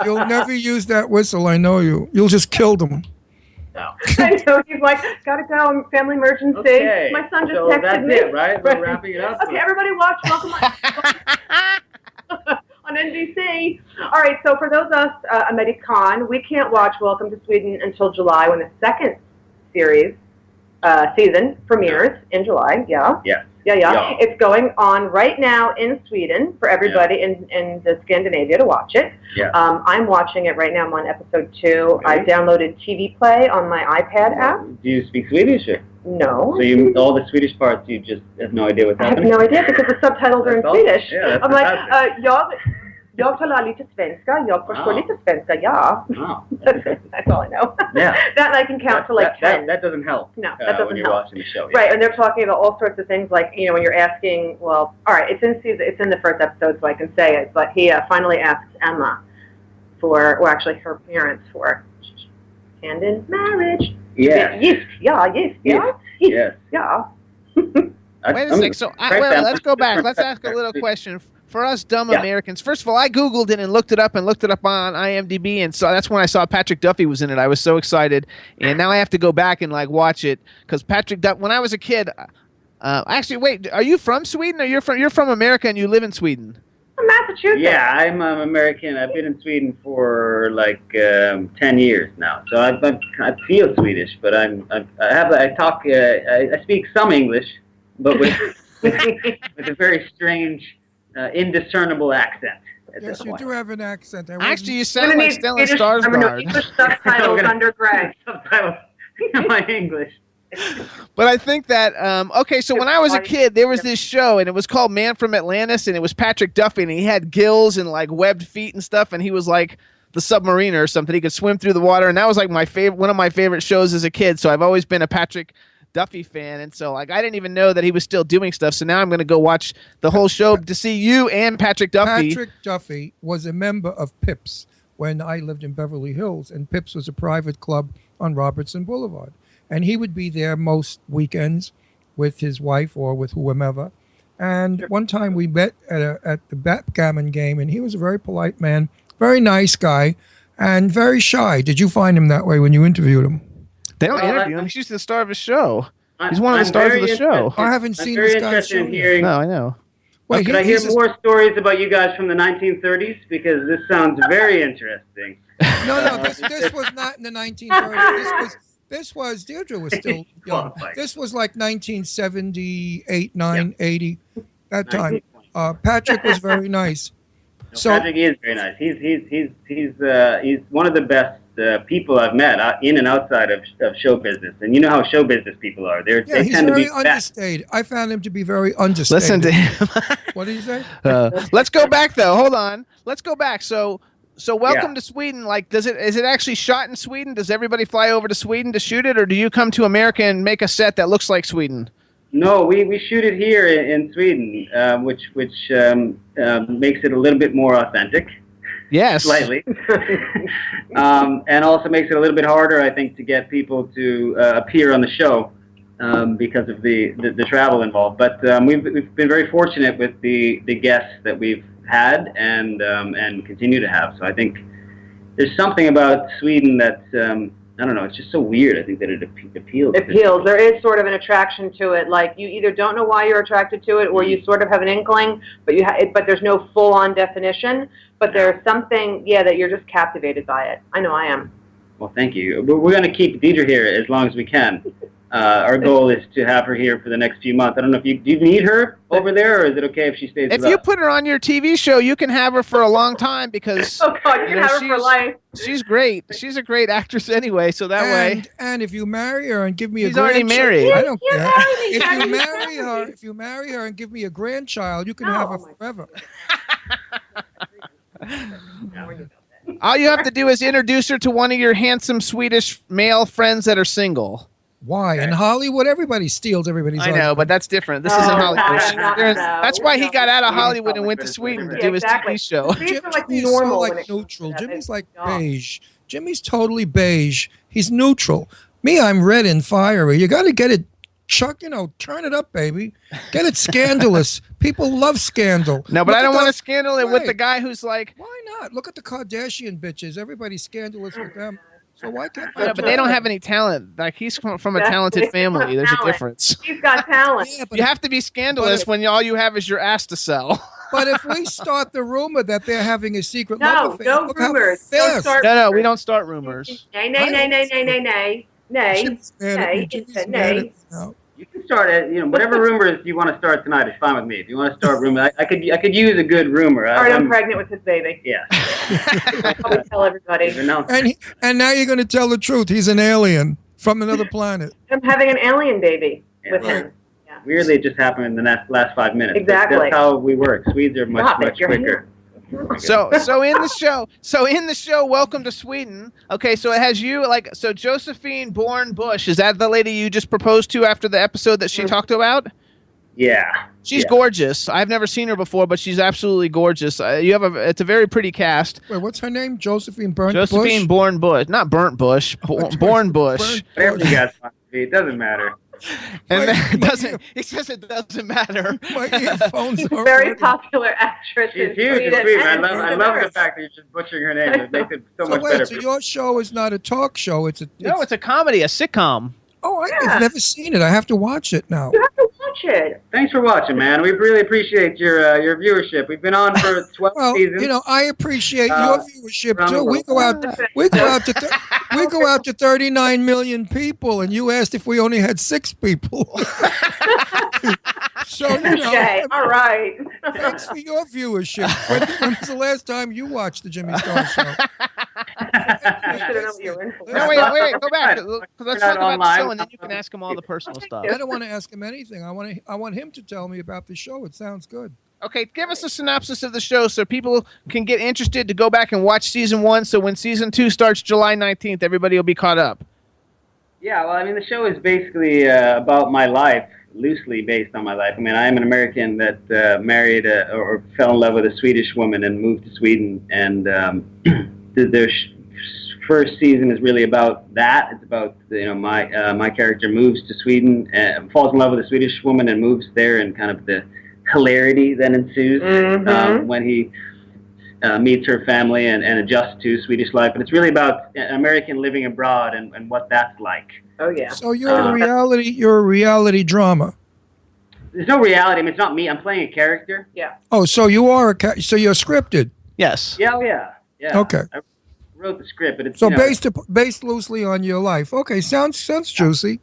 You'll never use that whistle. I know you. You'll just kill them. No. I know, he's like, gotta go, family emergency. Okay. My son just So texted that's me. it, right? We're wrapping it up. Okay, everybody watch Welcome on NBC. All right, so for those of us American, we can't watch Welcome to Sweden until July when the second season premieres in July. Yeah. It's going on right now in Sweden for everybody in the Scandinavia to watch it. Yeah. I'm watching it right now. I'm on episode 2. I downloaded TV Play on my iPad app. Do you speak Swedish? No. So all the Swedish parts, you just have no idea what's happening? I have no idea because the subtitles are in Swedish. Yeah, I'm like, jag talar lite svenska, jag förstår lite svenska, ja. Oh. That's all I know. Yeah. That I can count to like 10. That doesn't help. No, that doesn't when you're help. watching the show. Right, and they're talking about all sorts of things like, when you're asking, well, all right, it's in the first episode, so I can say it, but he finally asks Emma actually her parents for hand in marriage. Yeah. Yes. Wait a second. So let's go back. Let's ask a little question for us dumb Yeah. Americans, first of all, I Googled it and looked it up on IMDb, and so that's when I saw Patrick Duffy was in it. I was so excited, and now I have to go back and like watch it because Patrick Duffy. When I was a kid, actually, wait, are you from Sweden? Or you're from America and you live in Sweden? Massachusetts. Yeah, I'm American. I've been in Sweden for like 10 years now, so I feel Swedish, but I speak some English, but with with a very strange, indiscernible accent. At Yes, this you point. do have an accent. Actually, you I'm sound gonna like need Stellan Swedish, Skarsgård. English subtitles under Greg. Subtitles in my English. But I think that okay, so when I was a kid, there was this show, and it was called Man from Atlantis, and it was Patrick Duffy, and he had gills and like webbed feet and stuff, and he was like the submariner or something. He could swim through the water, and that was like one of my favorite shows as a kid. So I've always been a Patrick Duffy fan, and so like I didn't even know that he was still doing stuff. So now I'm going to go watch the whole show to see you and Patrick Duffy. Patrick Duffy was a member of Pips when I lived in Beverly Hills, and Pips was a private club on Robertson Boulevard. And he would be there most weekends with his wife or with whomever. And one time we met at the backgammon game, and he was a very polite man, very nice guy, and very shy. Did you find him that way when you interviewed him? They don't interview him. He's the star of his show. He's one of the stars of the show. I haven't seen very this guy. interested in hearing. No, I know. Wait, Could I hear more stories about you guys from the 1930s? Because this sounds very interesting. No, this was not in the 1930s. This was Deirdre was still young. This was like 1978, 80, that time. Patrick was very nice. So Patrick is very nice. He's one of the best people I've met in and outside of show business. And you know how show business people are. They he's tend to be very understated. I found him to be very understated. Listen to him. What did you say? Let's go back though. Hold on. Let's go back. So welcome to Sweden. Like, is it actually shot in Sweden? Does everybody fly over to Sweden to shoot it, or do you come to America and make a set that looks like Sweden? No, we shoot it here in Sweden, which makes it a little bit more authentic. Yes, slightly, and also makes it a little bit harder, I think, to get people to appear on the show because of the travel involved. But we've been very fortunate with the guests that we've had and continue to have. So I think there's something about Sweden that I don't know. It's just so weird. I think that it appeals. It appeals. There is sort of an attraction to it. Like you either don't know why you're attracted to it, or you sort of have an inkling, but but there's no full-on definition. But there's something, that you're just captivated by it. I know I am. Well, thank you. We're going to keep Deidre here as long as we can. Our goal is to have her here for the next few months. I don't know if do you need her over there, or is it okay if she stays If with you us? put her on your TV show, you can have her for a long time because Oh God, you can have her for life. She's great. She's a great actress anyway, so that way. And if you marry her and give me He's a already grandchild, married. I don't care. Marry me. If you marry her and give me a grandchild, you can have her forever. All you have to do is introduce her to one of your handsome Swedish male friends that are single. Why? In Hollywood, everybody steals everybody's I know, husband. but that's different. This isn't Hollywood. That's why he got out of Hollywood and went to Sweden to do his TV show. Jimmy's so like neutral. Jimmy's like beige. Jimmy's totally beige. He's neutral. Me, I'm red and fiery. You got to get it, Chuck. Turn it up, baby. Get it scandalous. People love scandal. No, but I don't want to scandal it with the guy who's like. Why not? Look at the Kardashian bitches. Everybody's scandalous with them. So why can't Yeah, but they don't have any talent. Like he's from a talented family. There's a difference. He's got talent. You have to be scandalous when all you have is your ass to sell. But if we start the rumor that they're having a secret No, love affair, no look how rumors. Don't fast. start No, we don't start rumors. Nay, nay, nay, nay, nay, nay, nay. Nay. Jimmy's mad at me. It's Jimmy's a mad at nay. me now. You can start it. Whatever rumors you want to start tonight is fine with me. If you want to start rumors, I could use a good rumor. All right, I'm pregnant with his baby. Yeah. I'll probably tell everybody. And now you're going to tell the truth. He's an alien from another planet. I'm having an alien baby with him. Weirdly, it just happened in the last 5 minutes. Exactly. That's how we work. Swedes are much quicker. So in the show, welcome to Sweden. Okay, so it has you so Josephine Born Bush. Is that the lady you just proposed to after the episode that she talked about? Yeah. She's gorgeous. I've never seen her before, but she's absolutely gorgeous. It's a very pretty cast. Wait, what's her name? Josephine Bush? Born Bush, not Burnt Bush. Born Bush. Whatever you guys want to be, it doesn't matter. And then it doesn't. He says it doesn't matter. My earphones are Very working. popular actress. She's in huge in Sweden Sweden. I and love the North. fact that you're just butchering her name. It makes it so much wait, better. so your show is not a talk show. It's a No, it's a comedy, a sitcom. I've never seen it. I have to watch it now. You have to watch it. Thanks for watching, man. We really appreciate your viewership. We've been on for 12 Well, seasons. you know, I appreciate your viewership around too. the We world. go out to 39 million people, and you asked if we only had 6 people. So you know, Okay, all right. thanks for your viewership. When was the last time you watched the Jimmy Star Show? You should have known what you were in for. No, wait, go back. Let's talk about the online. show, and then you can ask him all the personal stuff. I don't want to ask him anything. I want him to tell me about the show. It sounds good. Okay, give us a synopsis of the show so people can get interested to go back and watch season 1. So when season 2 starts July 19th, everybody will be caught up. Yeah, well, I mean, the show is basically about my life, loosely based on my life. I mean, I am an American that married or fell in love with a Swedish woman and moved to Sweden. And the first season is really about that. It's about, you know, my character moves to Sweden, falls in love with a Swedish woman and moves there, and kind of the hilarity that ensues when he meets her family and adjusts to Swedish life. But it's really about an American living abroad and what that's like. Oh yeah. So you're a reality drama. There's no reality. I mean, it's not me. I'm playing a character. Yeah. Oh, so you are so you're scripted. Yes. Yeah, yeah. Okay. I wrote the script, but it's So you know, based loosely on your life. Okay, sounds juicy.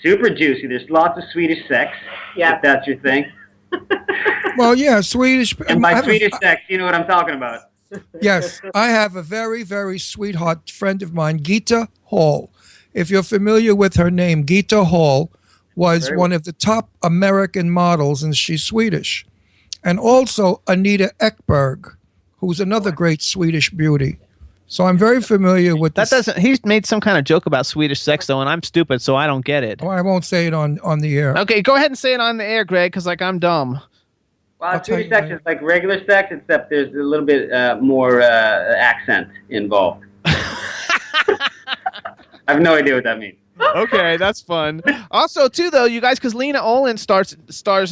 super juicy. There's lots of Swedish sex. Yeah. If that's your thing. Well, yeah, Swedish. And I by have a- Swedish sex, you know what I'm talking about. Yes, I have a very, very sweetheart friend of mine, Gita Hall. If you're familiar with her name, Gita Hall was one of the top American models, and she's Swedish. And also Anita Ekberg, who's another great Swedish beauty. So I'm very familiar with That this. doesn't. He's made some kind of joke about Swedish sex though, and I'm stupid, so I don't get it. Oh, I won't say it on the air. Okay, go ahead and say it on the air, Greg, because like I'm dumb. Well, Swedish sex is like regular sex, except there's a little bit more accent involved. I have no idea what that means. Okay, that's fun. Also, too, though, you guys, because Lena Olin stars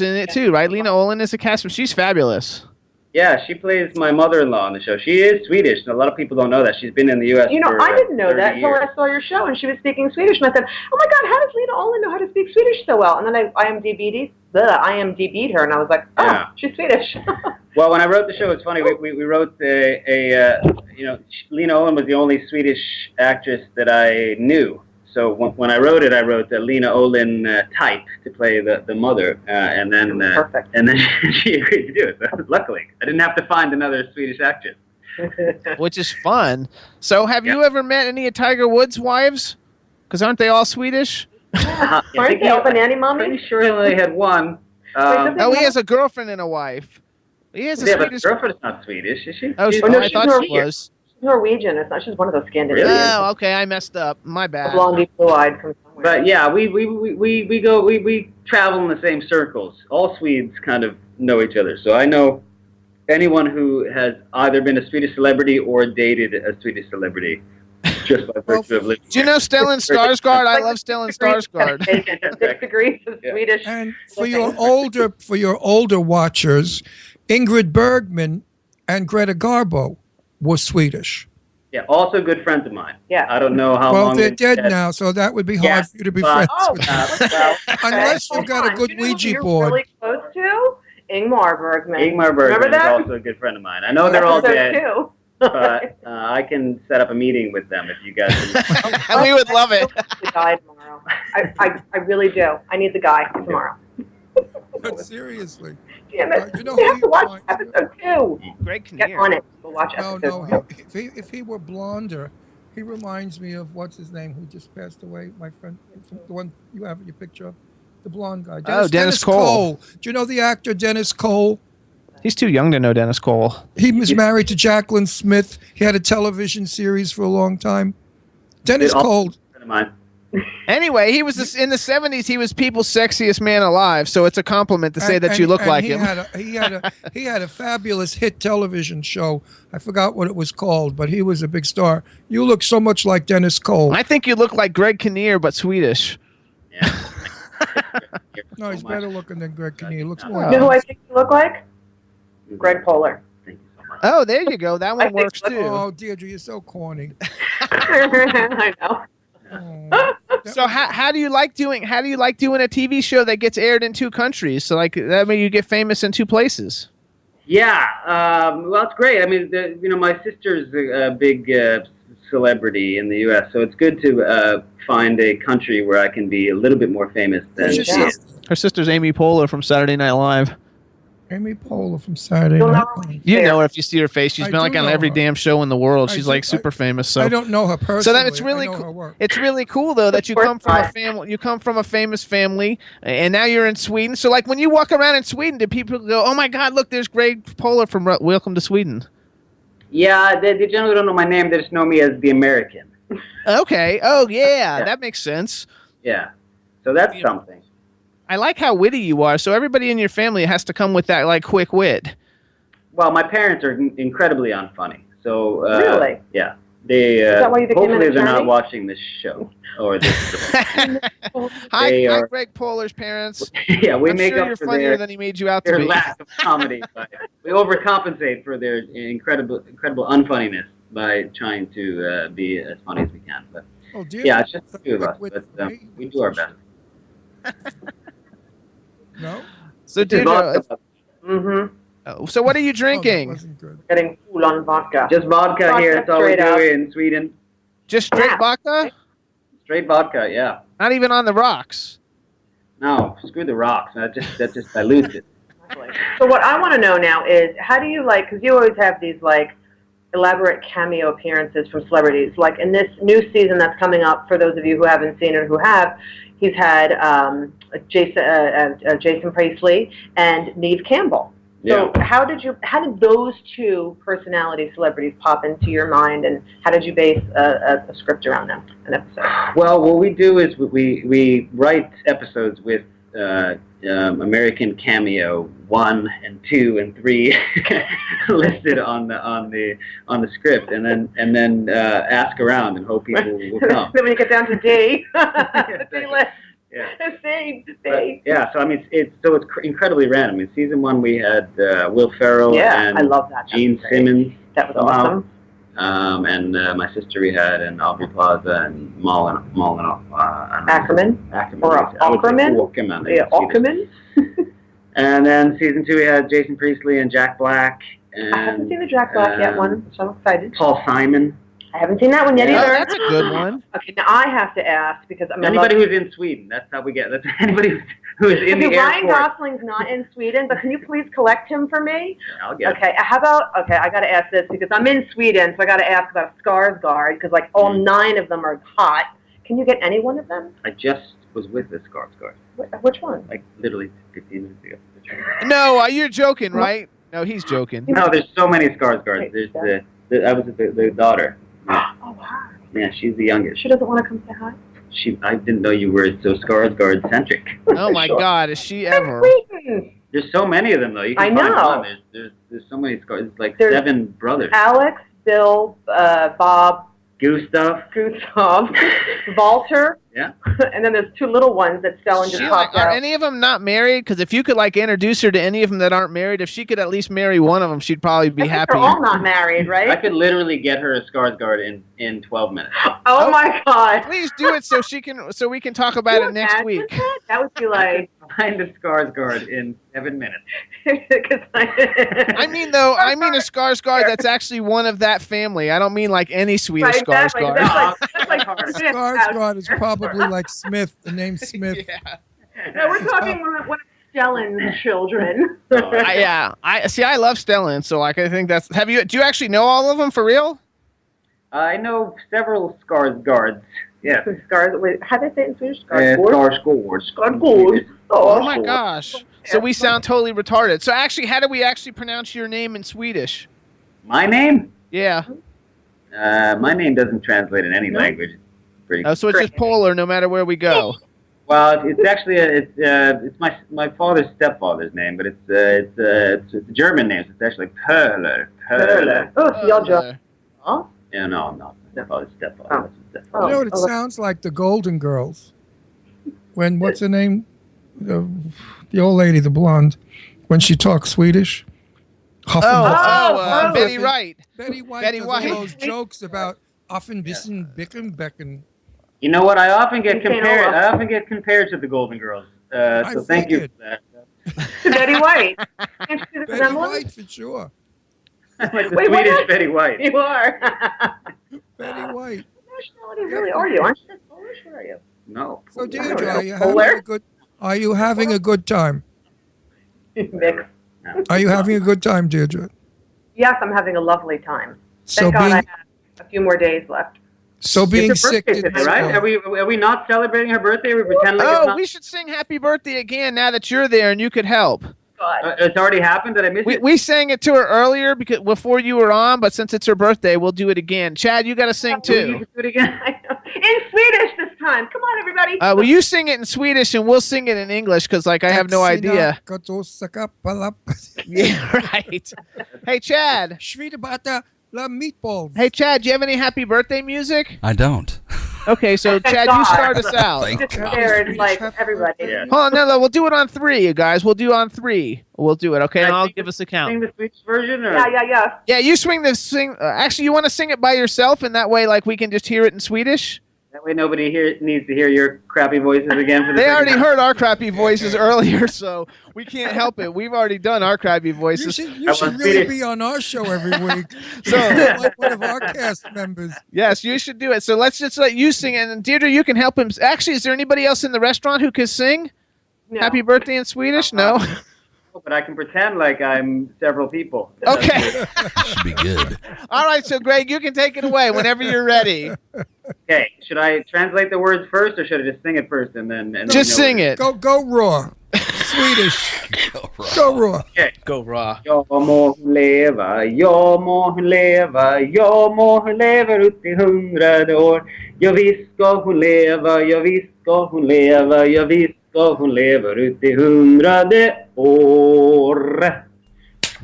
in it too, right? Lena Olin is a cast member. She's fabulous. Yeah, she plays my mother-in-law on the show. She is Swedish, and a lot of people don't know that. She's been in the U.S. You know, for, I didn't know 30 that until years. I saw your show and she was speaking Swedish, and I said, "Oh my God, how does Lena Olin know how to speak Swedish so well?" And then I IMDb'd her, and I was like, "Oh, Yeah. she's Swedish." Well, when I wrote the show, it's funny. We wrote Lena Olin was the only Swedish actress that I knew. So when I wrote it, I wrote Lena Olin type to play the mother, and then she agreed to do it. So luckily, I didn't have to find another Swedish actress. Which is fun. So, have you ever met any of Tiger Woods' wives? Because aren't they all Swedish? Aren't they all nanny mommy? Pretty sure he only had one. Oh, he has a girlfriend and a wife. He has a Yeah, but Swedish. his girlfriend is not Swedish, is she? Oh, She's- I thought she Norwegian. was. She's Norwegian. It's not. She's one of those Scandinavians. Oh, okay, I messed up. My bad. Blondie, blue-eyed from somewhere. But yeah, we travel in the same circles. All Swedes kind of know each other, so I know anyone who has either been a Swedish celebrity or dated a Swedish celebrity, just by virtue of living. Do you know Stellan Skarsgård? I love Stellan Skarsgård. 6 degrees of Swedish. And for your older watchers, Ingrid Bergman and Greta Garbo were Swedish. Yeah, also good friends of mine. Yeah. I don't know how Well, long they're they've dead now, so that would be hard for you to be friends with them. Unless you've got a good You know who Ouija you're board. really close to? Ingmar Bergman. Ingmar Bergman Remember is that? also a good friend of mine. I know they're all Episode dead, 2. but I can set up a meeting with them if you guys. We would love it. The guy tomorrow. I really do. I need the guy tomorrow. But seriously. Damn it. You know You who have to you watch find- episode 2. Greg Get Kinnear. on it. We'll watch No, episode 2. if he were blonder, he reminds me of what's his name who just passed away, my friend, the one you have in your picture of, the blonde guy. Dennis Cole. Do you know the actor Dennis Cole? He's too young to know Dennis Cole. He was married to Jacqueline Smith. He had a television series for a long time. Dennis Cole. Friend of mine. Anyway, he was in the 70s. He was people's sexiest man alive. So it's a compliment to say that you look like him. He had a fabulous hit television show. I forgot what it was called, but he was a big star. You look so much like Dennis Cole. I think you look like Greg Kinnear, but Swedish. No, he's better looking than Greg Kinnear. He looks more. You know who I think you look like? Greg Poehler. Oh, there you go. That one works too. Oh, Deirdre, you're so corny. I know. So how do you like doing a TV show that gets aired in 2 countries? So like that means you get famous in 2 places. Yeah, well, it's great. I mean, my sister's a big celebrity in the U.S., so it's good to find a country where I can be a little bit more famous than she is. Her sister's Amy Poehler from Saturday Night Live. Amy Poehler from Saturday Night Live. You know her if you see her face. She's I been like do on know every her. damn show in the world. She's like super famous. So I don't know her personally. So that it's I really know her cool. work. It's really cool though that you come from a family. You come from a famous family, and now you're in Sweden. So like when you walk around in Sweden, do people go, "Oh my God, look, there's Greg Poehler from Welcome to Sweden"? Yeah, they generally don't know my name. They just know me as the American. Okay. Oh yeah, that makes sense. Yeah. So that's something. I like how witty you are. So everybody in your family has to come with that like quick wit. Well, my parents are incredibly unfunny. So Really? Yeah. They Is that why you became hopefully an they're not attorney? watching this show or this. Hi, Greg Poehler's parents. Yeah, we I'm make sure up you're for funnier their, than he made you out to their be. lack of comedy. But we overcompensate for their incredible unfunniness by trying to be as funny as we can. But yeah, it's just the 2 of us. But we do our best. No. So Deirdre, Mm-hmm. so what are you drinking? Getting full on vodka. Just vodka here. That's all we straight do up. in Sweden. Just straight vodka? Straight vodka, yeah. Not even on the rocks. No, screw the rocks. That just dilutes it. So what I want to know now is, how do you like, because you always have these like elaborate cameo appearances from celebrities. Like in this new season that's coming up, for those of you who haven't seen it or who have, he's had Jason Priestley and Neve Campbell. So how did those 2 personality celebrities pop into your mind, and how did you base a script around them, an episode? Well, what we do is we write episodes with American Cameo 1 and 2 and 3 listed on the script, and then ask around and hope people will come. Then when you get down to D, D list. Yeah. D. Yeah, so I mean, it's incredibly random. In season 1, we had Will Ferrell and I love that. Gene Simmons. That was awesome. And my sister we had, and Aubrey Plaza, and Ackerman. Or Ackerman. Ackerman. Yeah, Ackerman. And then season 2 we had Jason Priestley and Jack Black. And, I haven't seen the Jack Black yet one, so I'm excited. Paul Simon. I haven't seen that one yet either. That's a good one. Okay, now I have to ask, because I'm Anybody who's in Sweden, that's how we get. That's anybody who is in the Ryan airport. Gosling's not in Sweden, but can you please collect him for me? I'll get it. Okay, how about, I got to ask this, because I'm in Sweden, so I got to ask about Skarsgård, because like all 9 of them are hot. Can you get any one of them? I just was with this Skarsgård. Which one? Like literally 15 minutes ago. No, you're joking, right? No, he's joking. No, there's so many Skarsgårds. There's I was the daughter. Yeah. Oh, wow. Yeah, she's the youngest. She doesn't want to come say hi? I didn't know you were so Skarsgård-centric. Oh my God, is she ever? There's so many of them, though. You can find one. There's so many Skarsgårds. It's like 7 brothers. Alex, Bill, Bob, Gustav, Walter. Yeah. And then there's 2 little ones that Stellan just popped Are out. any of them not married? Because if you could like introduce her to any of them that aren't married, if she could at least marry one of them, she'd probably be happy. They're all not married, right? I could literally get her a Skarsgård in 12 minutes. Oh my God! Please do it so we can talk about it next week. That would be like find a Skarsgård in 7 minutes. I mean a Skarsgård that's actually one of that family. I don't mean like any Swedish Skarsgård. That's like Skarsgård is probably like Smith, the name Smith. Yeah. No, we're talking one of Stellan's children. I love Stellan, so like I think that's. Do you actually know all of them for real? I know several Skarsgårds. Yeah. How do they say it in Swedish? Skarsgård. Oh my gosh! So we sound totally retarded. So actually, how do we actually pronounce your name in Swedish? My name? Yeah. My name doesn't translate in any language. It's pretty. So it's just Poehler, no matter where we go. Well, it's actually it's my father's stepfather's name, but it's a German name. So it's actually Poehler. Oh, so y'all just. Huh? Yeah, no, I'm not. Stepfather. You know what it sounds like? The Golden Girls. when what's her name? The old lady, the blonde, when she talks Swedish. Betty Wright. Betty White Betty does White. all those jokes about Offenbissen, Bickenbecken. You know what? I often get You can't compared. all- I often get compared to the Golden Girls. So thank you for that. Betty White. Can't you see the Betty resemblance? White for sure. Like the Wait, what? Swedish Betty White. You are. Betty White. What nationality really are you? Aren't you Polish? Where are you? No. So, don't Deirdre, know. are you having a good time? Mix. Are you having a good time, Deirdre? Yes, I'm having a lovely time. So Thank God I being have a few more days left. so being It's her sick birthday didn't today, right? spoil- Are we not celebrating her birthday? We pretend like it's Oh, not. we should sing Happy Birthday again now that you're there and you could help. God. It's already happened. Did I miss it? We sang it to her earlier before you were on, but since it's her birthday, we'll do it again. Chad, you got to sing Will you too. just do it again? I know. In Swedish this time. Come on, everybody. Will you sing it in Swedish and we'll sing it in English because I have no idea. Yeah, right. Hey, Chad. Schwiedebata la meatballs. Hey, Chad, do you have any happy birthday music? I don't. Okay, so Thank Chad, God. you start us out. Thank Just God. scared like everybody. Yeah. Hold on, no, we'll do it on 3, you guys. We'll do on 3. We'll do it, okay? And I'll give us a Sing count. the Swedish version, or Yeah. Yeah, you swing. Actually, you want to sing it by yourself, and that way, like, we can just hear it in Swedish. that way nobody needs to hear your crappy voices again. For the They second already time. heard our crappy voices earlier, so we can't help it. We've already done our crappy You voices. should, I you want should really Swedish. be on our show every week. So- like one of our cast members. Yes, you should do it. So let's just let you sing, and Deirdre, you can help him. Actually, is there anybody else in the restaurant who can sing No. Happy Birthday in Swedish? No? But I can pretend like I'm several people. Okay. Should be good. All right, so Greg, you can take it away whenever you're ready. Okay. Should I translate the words first, or should I just sing it first and then? Just sing it. Go raw. Swedish. Go raw. Go raw. Jag må leva, jag må leva, jag må leva ut i 100 år. Ja, visst ska hon leva, ja, visst ska hon leva, ja, visst ska hon leva ut i 100 år.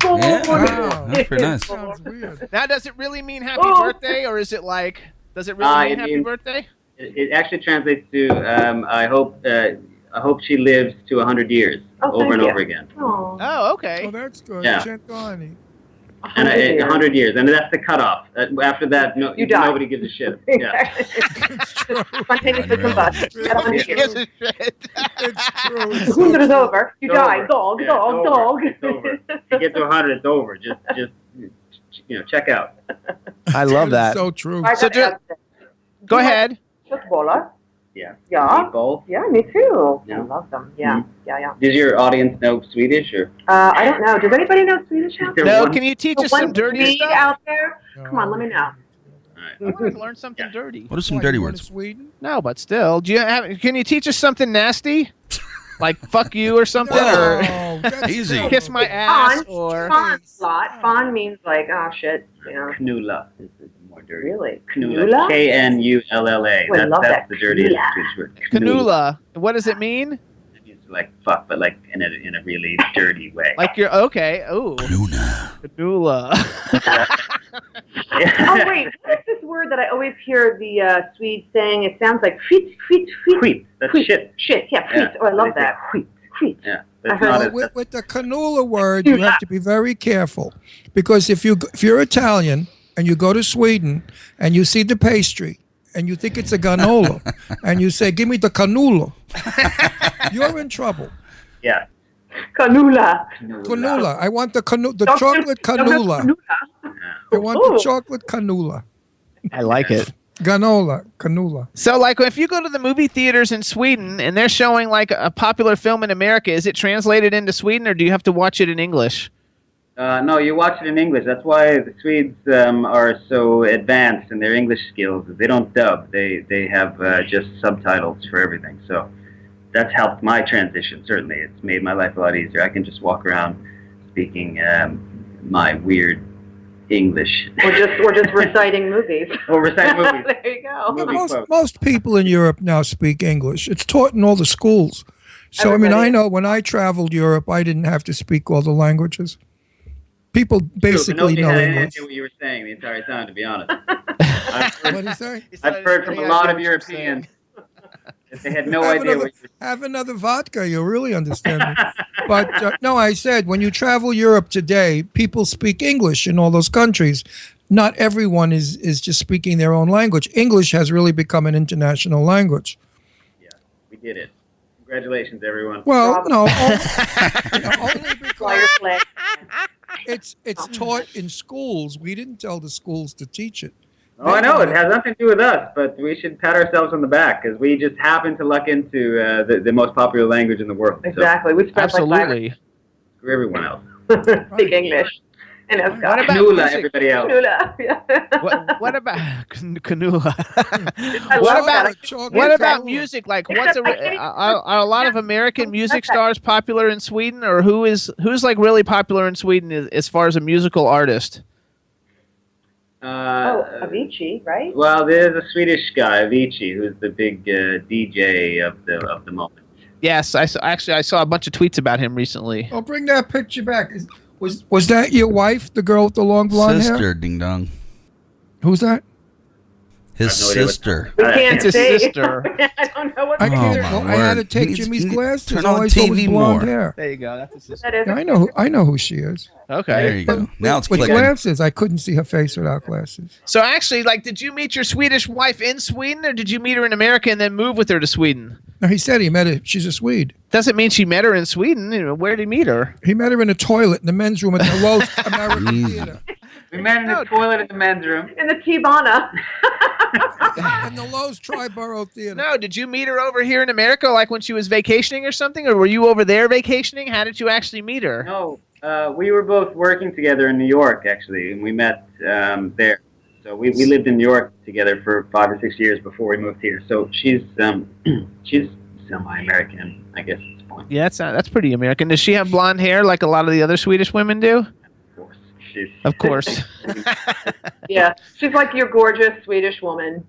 Yeah, Wow. that's pretty nice. Sounds weird. Now, does it really mean happy Oh. birthday, or is it like, does it really mean it happy means- birthday? It actually translates to I hope she lives to 100 years Oh, over thank and you. over again. Oh. Oh, okay. Oh, that's good. Yeah. Centoni. And 100 years, and that's the cutoff. After that, You die. nobody gives a shit. Yeah. Spontaneously combust. At 100 Yes, years. it's right. It's true. The 100 is over. You It's die. over. Dog, Yeah, dog, it's dog. over. It's over. You get to 100, it's over. Just check out. I love that. So true. I So got do- asked it. Go ahead. Köttbullar. Yeah. Yeah. Meatballs. Yeah, me too. Yeah. I love them. Yeah, yeah. Does your audience know Swedish, or? I don't know. Does anybody know Swedish out there? No, one- can you teach The us some one dirty Swede stuff? out there? Come on, let me know. I want to learn something dirty. What are some Why, dirty you went words? to Sweden? No, but still, do you have? Can you teach us something nasty, like "fuck you" or something, or No, that's Easy. terrible. "kiss my ass," Fun. or Fun a lot. Fun means like, oh shit, you know. Knulla is more dirty. Really? Knulla. Knulla. Oh, I love That's that. the dirtiest Knulla. Swedish word. "canula"? What does it mean? It means like fuck, but like in a really dirty way. Like you're okay. Ooh, Luna. "canula." Oh wait, what is this word that I always hear the Swedes saying? It sounds like feet. Creep. That's shit. Shit, yeah, feet. Yeah. Oh, I love They say that. creep. Feet. Yeah. I That's heard- not Well, a, with the cannula word, you have to be very careful because if you're Italian and you go to Sweden and you see the pastry and you think it's a granola and you say, "Give me the cannula," you're in trouble. yeah. Canula. Cannula. I want the the Don't chocolate do- don't do cannula. I want Ooh. the chocolate cannula. I like it. Granola, cannula. So, like, if you go to the movie theaters in Sweden and they're showing like a popular film in America, is it translated into Sweden, or do you have to watch it in English? No, you watch it in English. That's why the Swedes are so advanced in their English skills. They don't dub. They have just subtitles for everything. So that's helped my transition. Certainly, it's made my life a lot easier. I can just walk around speaking my weird English. Or just reciting movies. Or recite movies. There you go. Movie quotes. Most people in Europe now speak English. It's taught in all the schools. So, I Everybody. know when I traveled Europe, I didn't have to speak all the languages. People basically Nobody know had English. idea what you were saying the entire time, to be honest. What did he say? I've heard from a lot of Europeans. They had no idea what you Have another vodka. You'll really understand me. But no, I said when you travel Europe today, people speak English in all those countries. Not everyone is just speaking their own language. English has really become an international language. We did it. Congratulations, everyone. Well, no, only because Flag. it's taught in schools. We didn't tell the schools to teach it. Oh, I know. It has nothing to do with us, but we should pat ourselves on the back because we just happen to luck into the most popular language in the world. Exactly. We spent Absolutely. So, screw everyone else. speak English. And that's What about Canula, music? everybody else. Canula. Yeah. What about Canula? I love that. What about music? Like, are a lot of American music stars popular in Sweden, or who's like really popular in Sweden as far as a musical artist? Avicii, right? Well, there's a Swedish guy, Avicii, who's the big DJ of the moment. Yes, I saw a bunch of tweets about him recently. Oh, bring that picture back. Was that your wife, the girl with the long blonde hair? Sister, ding dong. Who's that? His sister. We can't It's his see. sister. I don't know what I that can't. is. Well, I had to take Jimmy's glasses. Turn All on I saw was TV blonde more. hair. There you go. That's his sister. That is. Yeah, I know who she is. Okay. There you go. Now it's With clicking. glasses, I couldn't see her face without glasses. So actually, like, did you meet your Swedish wife in Sweden, or did you meet her in America and then move with her to Sweden? No, he said he met her. She's a Swede. Doesn't mean she met her in Sweden. You know, where did he meet her? He met her in a toilet in the men's room at the Lowe's American Easy. Theater. We met in the toilet in the men's room. In the T-Bana. In the Lowe's Triborough Theater. No, did you meet her over here in America, like when she was vacationing or something, or were you over there vacationing? How did you actually meet her? No, we were both working together in New York, actually, and we met there. So we lived in New York together for 5 or 6 years before we moved here. So she's semi-American, I guess at this point. Yeah, that's pretty American. Does she have blonde hair like a lot of the other Swedish women do? Of course. Yeah. She's like your gorgeous Swedish woman.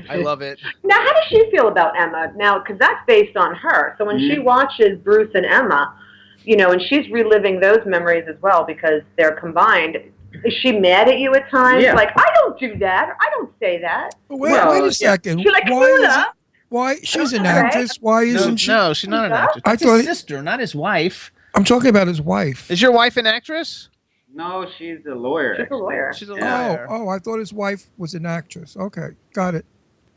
I love it. Now, how does she feel about Emma? Now, because that's based on her. So when she watches Bruce and Emma, you know, and she's reliving those memories as well because they're combined. Is she mad at you at times? Yeah. Like, I don't do that. Or, I don't say that. Wait a second. She's like, Why is Canula. it? Why she's an actress? Why isn't she? No, she's not an actress. I That's thought his sister, not his wife. I'm talking about his wife. Is your wife an actress? No, she's a lawyer. She's a lawyer. She's a lawyer. Oh, I thought his wife was an actress. Okay, got it.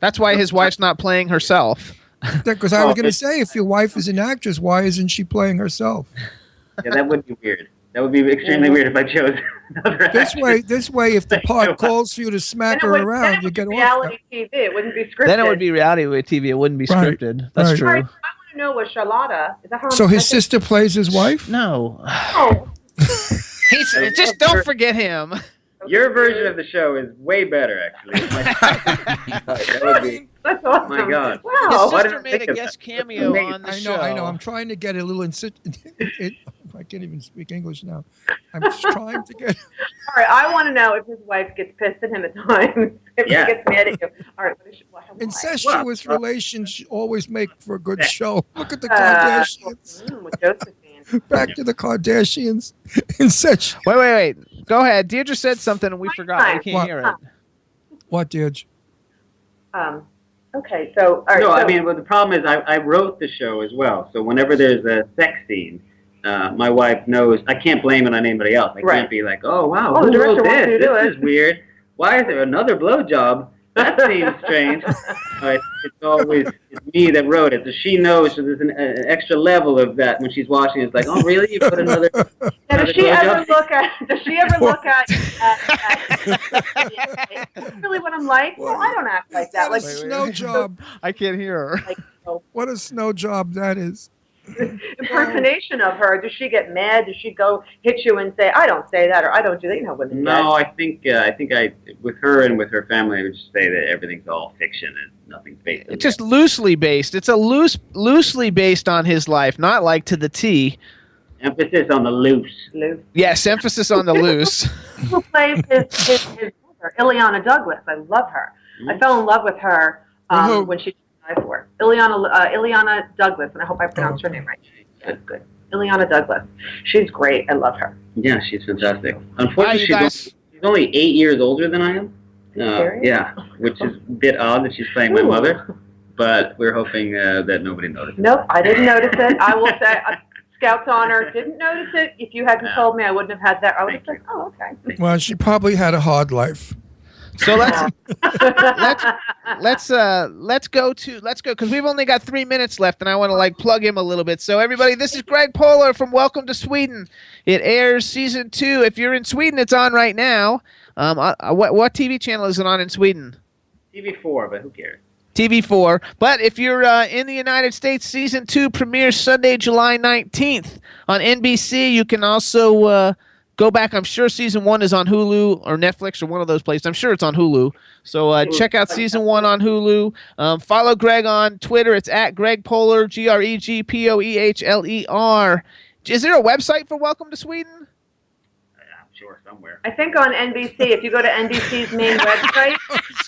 That's why his wife's not playing herself. Because I was going to say, if your wife is an actress, why isn't she playing herself? Yeah, that would be weird. That would be extremely weird if I chose another actress. This way, if the part calls for you to smack her around, you get off. Reality TV. It wouldn't be scripted. Then it would be reality TV. It wouldn't be Right, scripted. That's right. true. All right, I want to know was Charlotta. Is that her? So his sister plays his wife? No. Oh. Just don't forget him. Your version of the show is way better, actually. That would be. That's awesome. My God. Wow. His Why sister didn't I made think a of guest that? cameo on the I show. know. I'm trying to get a little I can't even speak English now. I'm just trying to get. All right, I want to know if his wife gets pissed at him at times. If Yeah. he gets mad at you. All right, why? Incestuous relations always make for a good show. Look at the Uh, Kardashians. with Josephine. Back to the Kardashians. Incestuous. Wait. Go ahead. Deirdre said something and we forgot. We can't What? hear it. What, Deirdre? Okay, so all right. No, so, I mean, well, the problem is I wrote the show as well. So whenever there's a sex scene, my wife knows. I can't blame it on anybody else. I Right. can't be like, oh, wow, Oh, who the wrote director wants you this? to do This it. is weird. Why is there another blowjob? That seems strange. But it's always me that wrote it. So she knows, so there's an extra level of that when she's watching. It's like, oh, really? You put another... Now, does she ever look at? Does she ever look at? Really, what I'm like? Well, I don't act like that. Like Snow job. I can't hear her. like oh, What a snow job that is. impersonation of her. Does she get mad? Does she go hit you and say, "I don't say that" or "I don't do that"? You know, women. No, I think with her and with her family, I would just say that everything's all fiction and nothing's based on It's just loosely based. It's a loosely based on his life, not like to the T. emphasis on the loose. Yes, emphasis on the loose. Who plays his mother, Ileana Douglas? I love her. I fell in love with her when she died for Ileana Douglas, and I hope I pronounced her name right. That's good. Ileana Douglas. She's great. I love her. Yeah, she's fantastic. Unfortunately, you guys- she's only 8 years older than I am. Serious? Yeah, which is a bit odd that she's playing my mother. but we're hoping that nobody noticed. Nope, I didn't notice it. I will say, Scout's honor, didn't notice it. If you hadn't told me, I wouldn't have had that. I would have said, oh, okay. Well, she probably had a hard life. So let's go because we've only got 3 minutes left, and I want to plug him a little bit. So everybody, this is Greg Poehler from Welcome to Sweden. It airs season 2. If you're in Sweden, it's on right now. What TV channel is it on in Sweden? TV4, but who cares? TV4. But if you're in the United States, season 2 premieres Sunday, July 19th on NBC. You can also go back. I'm sure season 1 is on Hulu or Netflix or one of those places. I'm sure it's on Hulu. So check out season 1 on Hulu. Follow Greg on Twitter. It's at Greg Poehler, GregPoehler. Is there a website for Welcome to Sweden? Sure, somewhere. I think on NBC, if you go to NBC's main website,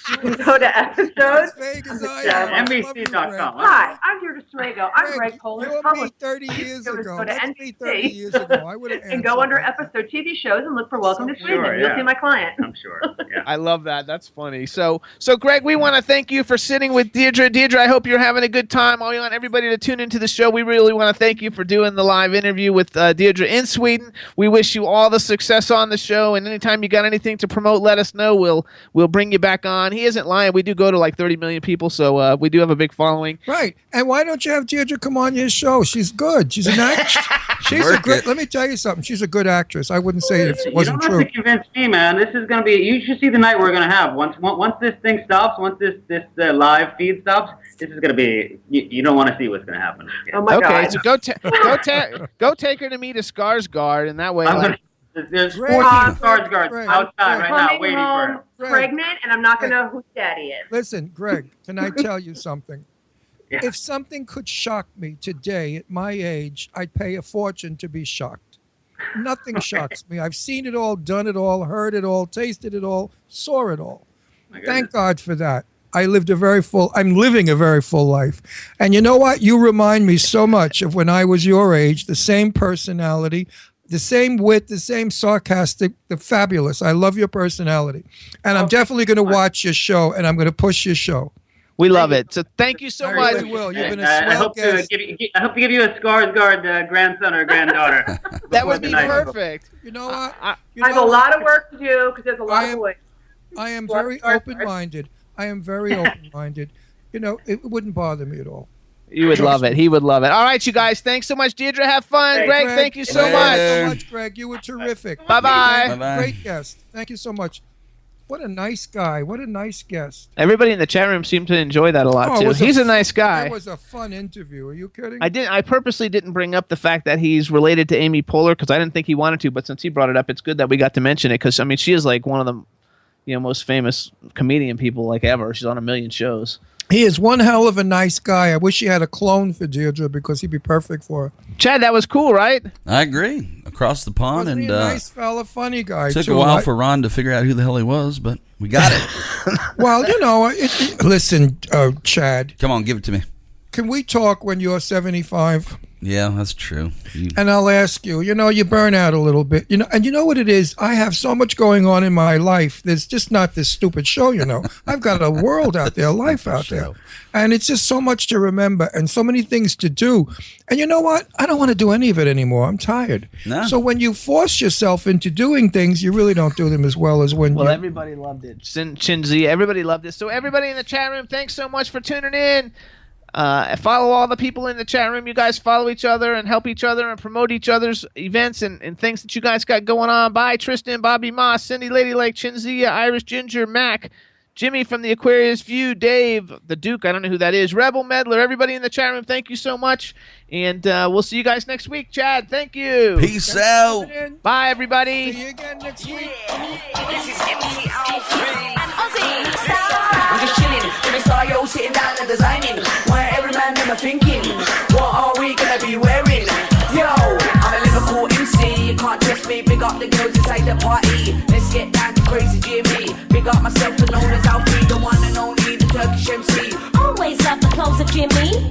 you can go to episodes. NBC.com. Hi, I'm here to Srego. I'm Greg Poehler. You were me 30 years ago. Go to That's me NBC 30 years ago. I would have and go under episode TV shows and look for Welcome to Sweden. Sure, You'll see my client. I'm sure. Yeah. I love that. That's funny. So Greg, we want to thank you for sitting with Deirdre. Deirdre, I hope you're having a good time. I want everybody to tune into the show. We really want to thank you for doing the live interview with Deirdre in Sweden. We wish you all the success on the show, and anytime you got anything to promote, let us know. We'll bring you back on. He isn't lying. We do go to 30 million people, so we do have a big following. Right. And why don't you have Deirdre come on your show? She's good. She's an actress. She's a great. Let me tell you something. She's a good actress. I wouldn't say it if it wasn't true. You don't have to convince me, man. This is going to be. You should see the night we're going to have. Once this thing stops, once this live feed stops, this is going to be. You don't want to see what's going to happen. Oh my God. Okay, so go take her to meet a Skarsgård, and that way. There's 14 Skarsgårds outside right now waiting for her. Pregnant, and I'm not going to know who daddy is. Listen, Greg, can I tell you something? Yeah. If something could shock me today at my age, I'd pay a fortune to be shocked. Nothing shocks me. I've seen it all, done it all, heard it all, tasted it all, saw it all. Thank God for that. I'm living a very full life. And you know what? You remind me so much of when I was your age, the same personality, the same wit, the same sarcastic, the fabulous. I love your personality. And I'm definitely going to watch your show, and I'm going to push your show. We love it. So thank you so much. I really will. You've been a swell guest. I hope to give you a Skarsgård grandson or granddaughter. That would be perfect. You know what? I have a lot of work to do because there's a lot of boys. I am very open-minded. You know, it wouldn't bother me at all. You would love it. He would love it. All right, you guys. Thanks so much. Deirdre, have fun. Hey, Greg, thank you so much. Thank you so much, Greg. You were terrific. Bye-bye. Great guest. Thank you so much. What a nice guy. What a nice guest. Everybody in the chat room seemed to enjoy that a lot, too. He's a nice guy. That was a fun interview. Are you kidding? I purposely didn't bring up the fact that he's related to Amy Poehler because I didn't think he wanted to, but since he brought it up, it's good that we got to mention it because, I mean, she is like one of the most famous comedian people ever. She's on 1 million shows. He is one hell of a nice guy. I wish he had a clone for Deirdre because he'd be perfect for her. Chad, that was cool, right? I agree. Across the pond. Wasn't he a nice fella, funny guy, took too, a while right? for Ron to figure out who the hell he was, but we got it. Well, listen, Chad. Come on, give it to me. Can we talk when you're 75? Yeah, that's true. And I'll ask you, you burn out a little bit, and you know what it is? I have so much going on in my life. There's just not this stupid show, I've got a world out there, life out there. And it's just so much to remember and so many things to do. And you know what? I don't want to do any of it anymore. I'm tired. No. So when you force yourself into doing things, you really don't do them as well as when everybody loved it. Shinzi, everybody loved it. So everybody in the chat room, thanks so much for tuning in. Follow all the people in the chat room. You guys follow each other and help each other and promote each other's events and things that you guys got going on. Bye, Tristan, Bobby Moss, Cindy Ladylake, Chinzia, Irish Ginger, Mac, Jimmy from the Aquarius View, Dave, the Duke, I don't know who that is, Rebel Meddler, everybody in the chat room, thank you so much. And we'll see you guys next week. Chad, thank you. Peace out. Bye, everybody. See you again next week. This is MC Alfred. I'm just chilling, with the style sitting down and designing. Where every man never thinking, what are we gonna be wearing? Yo, I'm a Liverpool MC, you can't trust me. Big up the girls inside the party. Let's get down to crazy Jimmy. Big up myself and known as Alfie, the one and only, the Turkish MC. Always love the clothes of Jimmy.